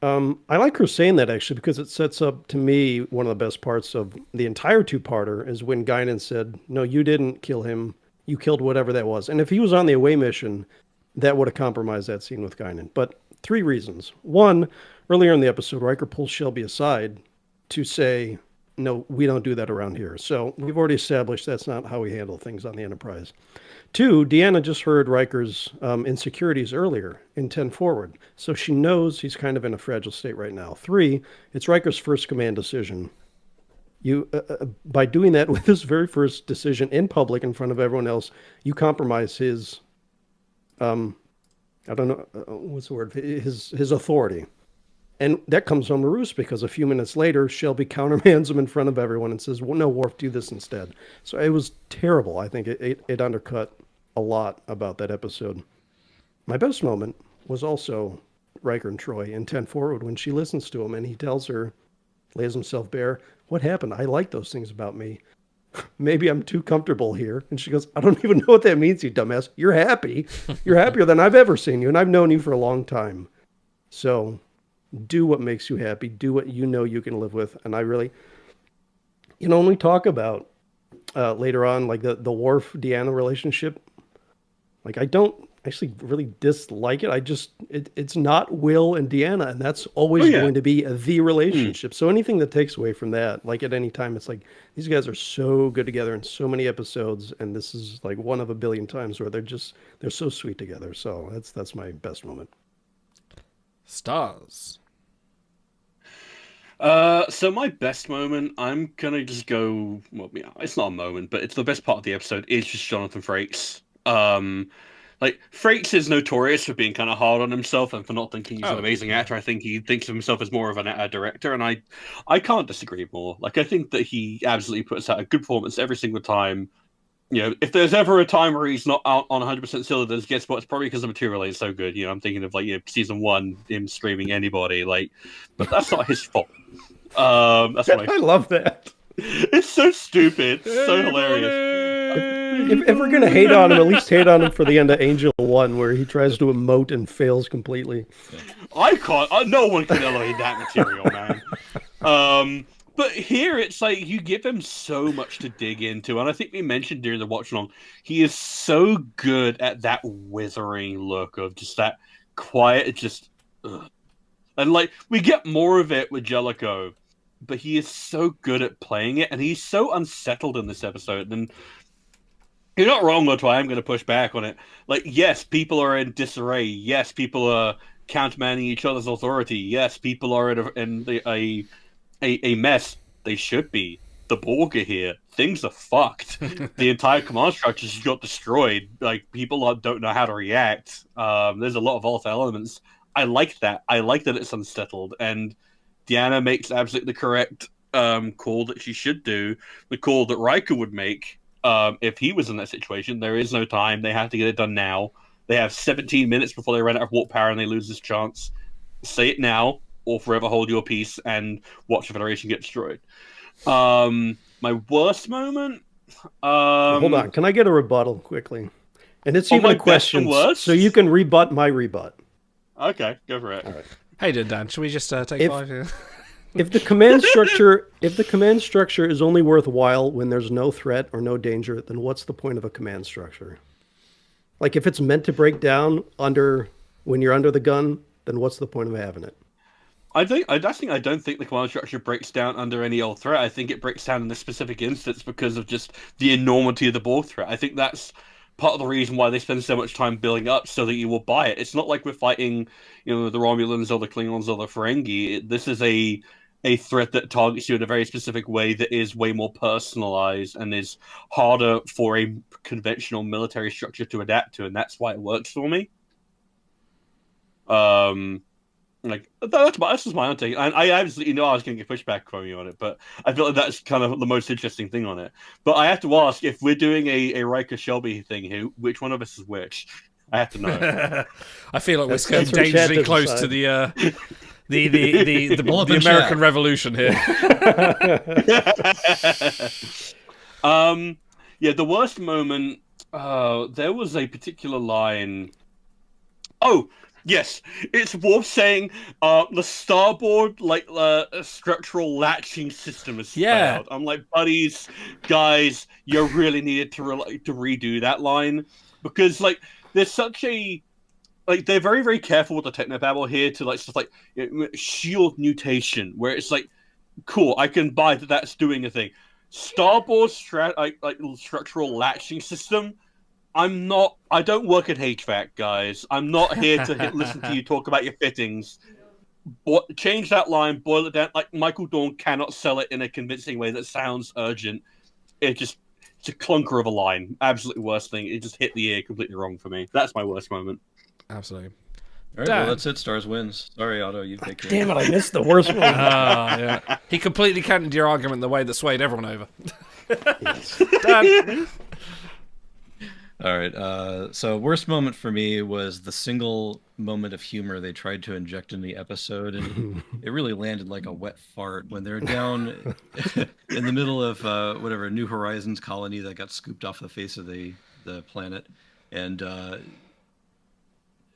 I like her saying that, actually, because it sets up, to me, one of the best parts of the entire two-parter is when Guinan said, "No, you didn't kill him. You killed whatever that was." And if he was on the away mission, that would have compromised that scene with Guinan. But 3 reasons. 1, earlier in the episode, Riker pulls Shelby aside to say, "No, we don't do that around here." So we've already established that's not how we handle things on the Enterprise. 2, Deanna just heard Riker's insecurities earlier in 10 Forward, so she knows he's kind of in a fragile state right now. 3, it's Riker's first command decision. You, by doing that with his very first decision in public in front of everyone else, you compromise his, I don't know, what's the word, his authority. And that comes home to roost, because a few minutes later, Shelby countermands him in front of everyone and says, "Well, no, Worf, do this instead." So it was terrible. I think it undercut a lot about that episode. My best moment was also Riker and Troy in 10 Forward, when she listens to him and he tells her, lays himself bare, "What happened? I like those things about me. Maybe I'm too comfortable here." And she goes, "I don't even know what that means, you dumbass. You're happy. You're happier than I've ever seen you, and I've known you for a long time. So do what makes you happy. Do what you know you can live with." And I really, when we talk about later on, like the Worf-Deanna relationship, like I don't actually really dislike it. It's not Will and Deanna, and that's always going to be the relationship. So anything that takes away from that, like at any time, it's like these guys are so good together in so many episodes, and this is like one of a billion times where they're so sweet together. So that's my best moment. Stars. So my best moment, I'm gonna just go. Well, yeah, it's not a moment, but it's the best part of the episode. Is just Jonathan Frakes. Like, Frakes is notorious for being kind of hard on himself and for not thinking he's an amazing actor. I think he thinks of himself as more of a director, and I can't disagree more. Like, I think that he absolutely puts out a good performance every single time. If there's ever a time where he's not out on 100% cylinders, guess what? It's probably because the material is so good. I'm thinking of season 1, him screaming anybody, but that's not his fault. That's what I love that. It's so stupid, so hilarious. If we're gonna hate on him, at least hate on him for the end of Angel 1, where he tries to emote and fails completely. I can't. No one can elevate that material, man. But here it's like you give him so much to dig into, and I think we mentioned during the watch along, he is so good at that withering look of just that quiet, just, ugh. And like we get more of it with Jellicoe, but he is so good at playing it, and he's so unsettled in this episode. And you're not wrong, Otto. I am going to push back on it. Like, yes, people are in disarray. Yes, people are countermanding each other's authority. Yes, people are in a mess. They should be. The Borg are here. Things are fucked. The entire command structure just got destroyed. Like, people don't know how to react. There's a lot of volatile elements. I like that. I like that it's unsettled. And Deanna makes absolutely the correct call that she should do. The call that Riker would make if he was in that situation. There is no time. They have to get it done now. They have 17 minutes before they run out of warp power and they lose this chance. Say it now, or forever hold your peace and watch the Federation get destroyed. My worst moment. Hold on, can I get a rebuttal quickly? And it's even my a question, best and worst? so you can rebut my rebut. Okay, go for it. All right. Hey, Dan, should we just take 5 here? If the command structure is only worthwhile when there's no threat or no danger, then what's the point of a command structure? Like if it's meant to break down when you're under the gun, then what's the point of having it? I don't think the command structure breaks down under any old threat. I think it breaks down in this specific instance because of just the enormity of the Borg threat. I think that's part of the reason why they spend so much time building up so that you will buy it. It's not like we're fighting, the Romulans or the Klingons or the Ferengi. This is a threat that targets you in a very specific way that is way more personalized and is harder for a conventional military structure to adapt to, and that's why it works for me. That's just my own take. I absolutely know I was going to get pushback from you on it, but I feel like that's kind of the most interesting thing on it. But I have to ask, if we're doing a Riker Shelby thing here, which one of us is which? I have to know. I feel like we're getting what Chad dangerously close to the American Revolution here. The worst moment. There was a particular line. Oh. Yes, it's Worf saying the starboard structural latching system is failed. I'm like, buddies, guys, you really needed to redo that line because there's such a they're very, very careful with the technobabble here to stuff like shield mutation, where it's like, cool, I can buy that that's doing a thing. Starboard structural latching system. I don't work at HVAC, guys. I'm not here to listen to you talk about your fittings. Change that line, boil it down. Like Michael Dorn cannot sell it in a convincing way that sounds urgent. It's a clunker of a line. Absolutely worst thing. It just hit the ear completely wrong for me. That's my worst moment. Absolutely. All right, well, that's it. Stars wins. Sorry, Otto, you take care. Damn it, I missed the worst one. Yeah. He completely countered your argument the way that swayed everyone over. Dan. All right. So worst moment for me was the single moment of humor they tried to inject in the episode, and it really landed like a wet fart when they're down in the middle of whatever New Horizons colony that got scooped off the face of the planet, and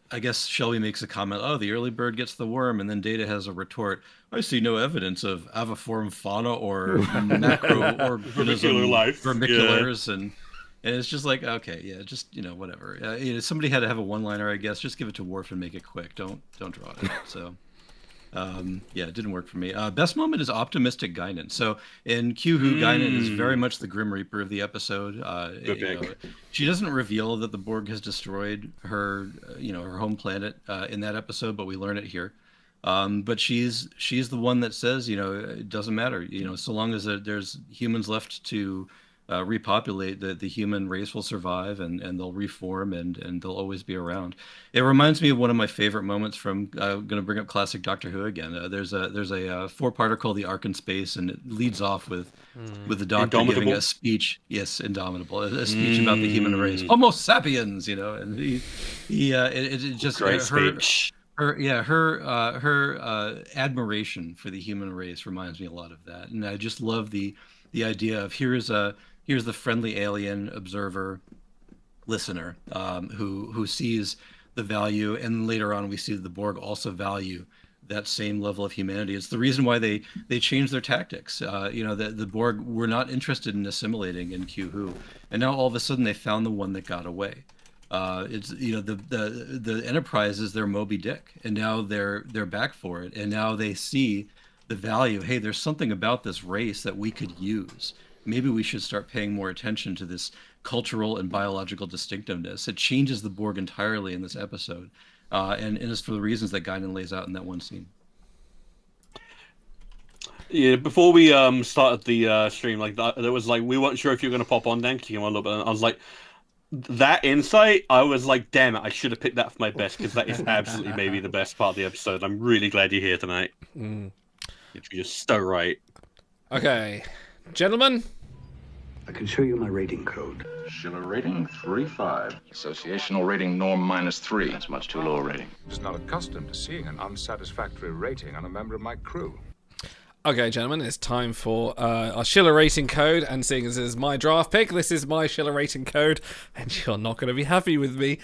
I guess Shelby makes a comment, oh, the early bird gets the worm, and then Data has a retort, I see no evidence of aviform fauna or macroorganism life. vermiculars, and it's just like, okay, yeah, just, whatever. Somebody had to have a one-liner, I guess. Just give it to Worf and make it quick. Don't draw it. So, it didn't work for me. Best moment is optimistic Guinan. So in Q-Who, Guinan is very much the Grim Reaper of the episode. She doesn't reveal that the Borg has destroyed her, her home planet in that episode, but we learn it here. But she's the one that says, it doesn't matter. So long as there's humans left to repopulate, the human race will survive and they'll reform and they'll always be around. It reminds me of one of my favorite moments from going to bring up classic Doctor Who again. There's a four-parter called The Ark in Space, and it leads off with the Doctor giving a speech. Yes, Indomitable, a speech about the human race, Homo sapiens, and it just great speech. Her admiration for the human race reminds me a lot of that, and I just love the idea of here's here's the friendly alien observer listener who sees the value, and later on we see the Borg also value that same level of humanity. It's the reason why they changed their tactics. The Borg were not interested in assimilating in Q-Who, and now all of a sudden they found the one that got away. It's the Enterprise is their Moby Dick, and now they're back for it, and now they see the value. Hey, there's something about this race that we could use. Maybe we should start paying more attention to this cultural and biological distinctiveness. It changes the Borg entirely in this episode, and it's for the reasons that Guinan lays out in that one scene. Yeah, before we started the stream, like that, there was like we weren't sure if you were going to pop on then because you came on a little bit. And I was like, that insight, I was like, damn it, I should have picked that for my best because that is absolutely maybe the best part of the episode. I'm really glad you're here tonight. You're just so right. Okay, gentlemen. I can show you my rating code. Schiller rating 3.5. Associational rating norm -3. That's much too low a rating. Just not accustomed to seeing an unsatisfactory rating on a member of my crew. Okay, gentlemen, it's time for our Schiller rating code, and seeing as this is my draft pick, this is my Schiller rating code, and you're not going to be happy with me.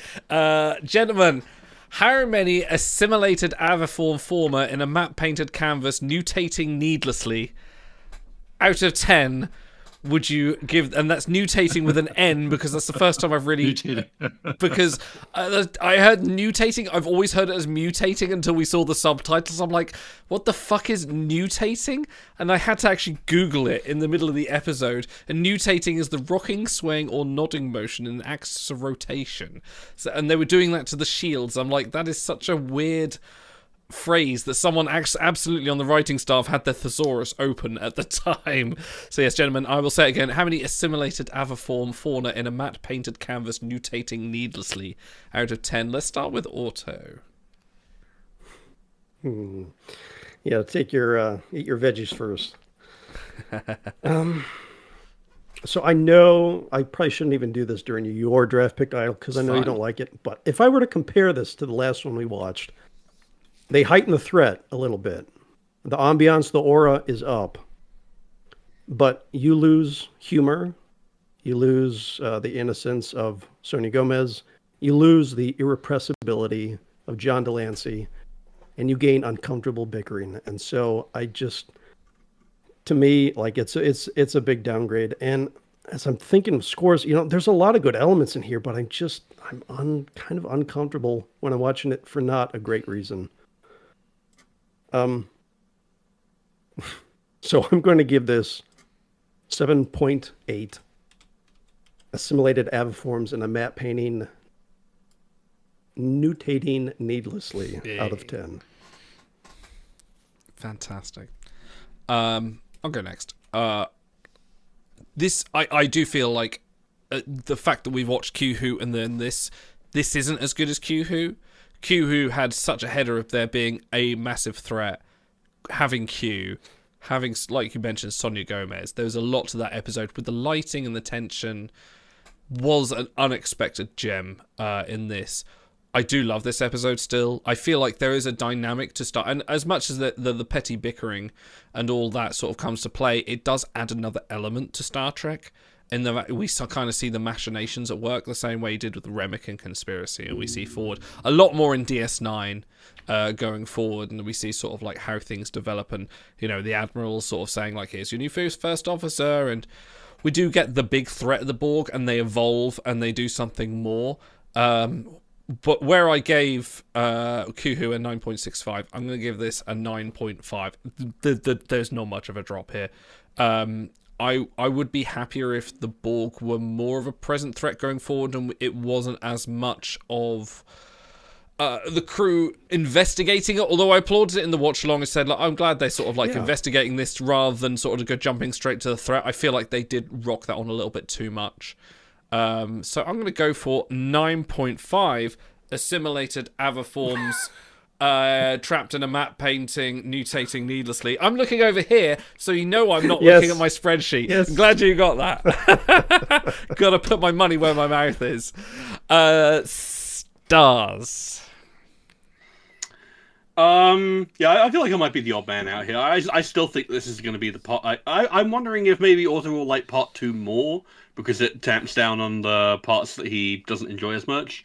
Gentlemen, how many assimilated aviform former in a map-painted canvas mutating needlessly out of 10 would you give? And that's mutating with an N, because that's the first time I've really... because I heard mutating, I've always heard it as mutating until we saw the subtitles. I'm like, what the fuck is mutating? And I had to actually Google it in the middle of the episode. And mutating is the rocking, swaying, or nodding motion in the axis of rotation. So, and they were doing that to the shields. I'm like, that is such a weird phrase that someone absolutely on the writing staff had their thesaurus open at the time. So yes, gentlemen, I will say it again. How many assimilated aviform fauna in a matte painted canvas mutating needlessly out of 10? Let's start with Otto. Yeah, take your eat your veggies first. So I know I probably shouldn't even do this during your draft pick, Idle, because I know you don't like it. But if I were to compare this to the last one we watched, they heighten the threat a little bit. The ambiance, the aura is up. But you lose humor. You lose the innocence of Sonia Gomez. You lose the irrepressibility of John Delancey. And you gain uncomfortable bickering. And so to me, like it's a big downgrade. And as I'm thinking of scores, there's a lot of good elements in here, but I'm kind of uncomfortable when I'm watching it for not a great reason. So I'm going to give this 7.8 assimilated aviforms in a matte painting mutating needlessly out of 10. Fantastic. I'll go next. This I do feel like the fact that we've watched Q-Who and then this isn't as good as Q-Who. Q-Who had such a header of there being a massive threat. Having Q, having, like you mentioned, Sonia Gomez, there was a lot to that episode with the lighting and the tension was an unexpected gem in this. I do love this episode still. I feel like there is a dynamic to start, and as much as the petty bickering and all that sort of comes to play, it does add another element to Star Trek. In that we kind of see the machinations at work the same way you did with the Remican conspiracy, and we see forward a lot more in DS9 going forward, and we see sort of like how things develop, and the Admiral sort of saying like, here's your new first officer, and we do get the big threat of the Borg, and they evolve and they do something more. But where I gave Q-Who a 9.65, I'm going to give this a 9.5. There's not much of a drop here. I would be happier if the Borg were more of a present threat going forward, and it wasn't as much of the crew investigating it. Although I applauded it in the watch along and said, like, I'm glad they're sort of like investigating this rather than sort of jumping straight to the threat. I feel like they did rock that on a little bit too much. So I'm going to go for 9.5 assimilated aviforms trapped in a matte painting, mutating needlessly. I'm looking over here, so I'm not looking at my spreadsheet. Yes. I'm glad you got that. Got to put my money where my mouth is. Stars. Yeah, I feel like I might be the odd man out here. I still think this is going to be the part. I'm wondering if maybe Otto will like part 2 more because it tamps down on the parts that he doesn't enjoy as much.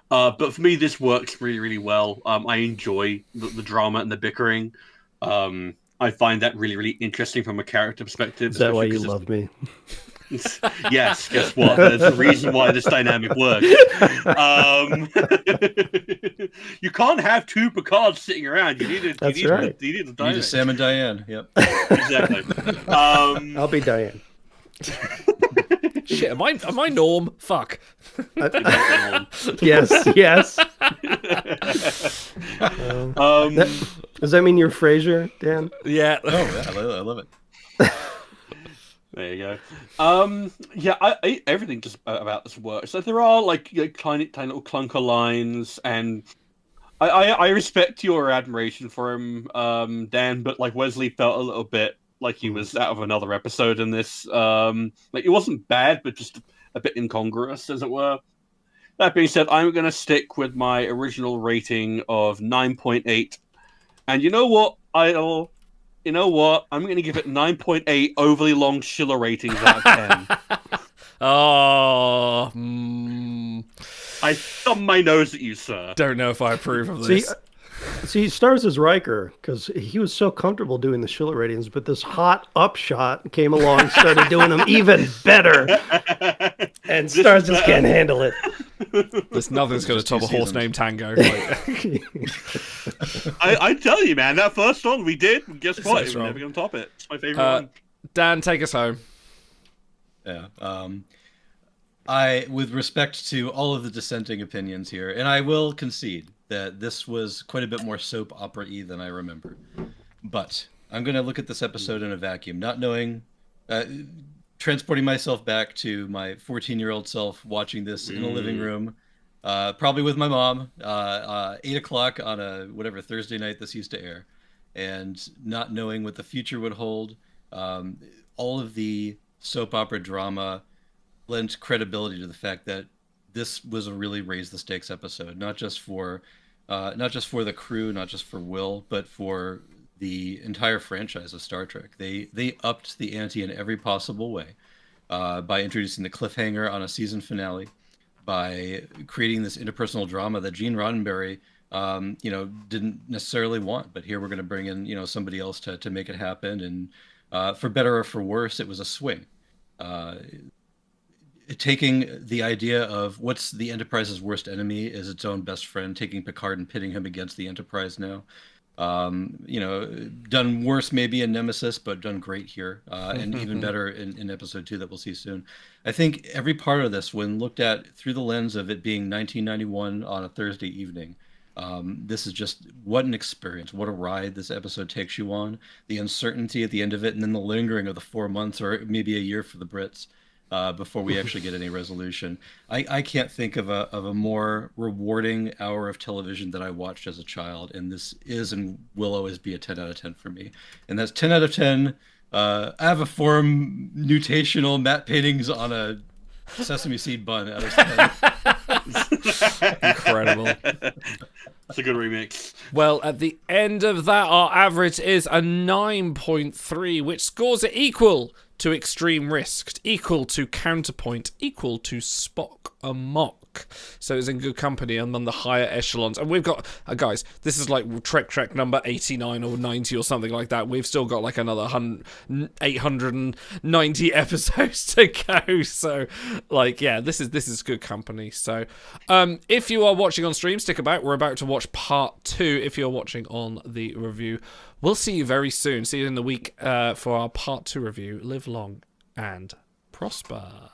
But for me, this works really, really well. I enjoy the drama and the bickering. I find that really, really interesting from a character perspective. Is that why you love me? Yes, guess what? There's a reason why this dynamic works. You can't have 2 Picards sitting around. You need a right. You need You need a Sam and Diane. Yep. Exactly. I'll be Diane. Shit, am I Norm? Fuck. Yes. Does that mean you're Frasier, Dan? Yeah. Oh, yeah, I love it. There you go. Yeah, I everything just about this works. So there are like tiny little clunker lines, and I respect your admiration for him, Dan. But like Wesley felt a little bit like he was out of another episode in this. Like it wasn't bad, but just a bit incongruous, as it were. That being said, I'm going to stick with my original rating of 9.8. And you know what? You know what? I'm going to give it 9.8 overly long Schiller ratings out of 10. Oh. I thumb my nose at you, sir. Don't know if I approve of this. See, he stars as Riker because he was so comfortable doing the Schiller ratings, but this hot upshot came along and started doing them even better. And stars just can't handle it. There's nothing's going to top a horse named Tango. I tell you, man, that first song we did, guess what? So We're never going to top it. It's my favorite one. Dan, take us home. Yeah. With respect to all of the dissenting opinions here, and I will concede that this was quite a bit more soap opera-y than I remember. But I'm going to look at this episode in a vacuum, not knowing, transporting myself back to my 14-year-old self watching this in a living room, probably with my mom, 8 o'clock on a whatever Thursday night this used to air, and not knowing what the future would hold. All of the soap opera drama lent credibility to the fact that this was a really raise the stakes episode, not just for the crew, not just for Will, but for the entire franchise of Star Trek. They upped the ante in every possible way by introducing the cliffhanger on a season finale, by creating this interpersonal drama that Gene Roddenberry didn't necessarily want, but here we're going to bring in somebody else to make it happen, and for better or for worse, it was a swing. Taking the idea of what's the Enterprise's worst enemy is its own best friend, taking Picard and pitting him against the Enterprise now. Done worse maybe in Nemesis, but done great here, and even better in episode 2 that we'll see soon. I think every part of this, when looked at through the lens of it being 1991 on a Thursday evening, this is just what an experience, what a ride this episode takes you on. The uncertainty at the end of it, and then the lingering of the 4 months or maybe a year for the Brits. Before we actually get any resolution. I can't think of a more rewarding hour of television that I watched as a child, and this is and will always be a 10 out of 10 for me. And that's 10 out of 10 Aviform nutational matte paintings on a sesame seed bun out of 10. Incredible. That's a good remix. Well, at the end of that, our average is a 9.3, which scores it equal to Extreme Risk, equal to Counterpoint, equal to Spock Amok. So it's in good company among the higher echelons. And we've got, guys, this is like Trek number 89 or 90 or something like that. We've still got like another 890 episodes to go. So, like, yeah, this is good company. So, if you are watching on stream, stick about. We're about to watch part 2 if you're watching on the review. We'll see you very soon. See you in the week for our part 2 review. Live long and prosper.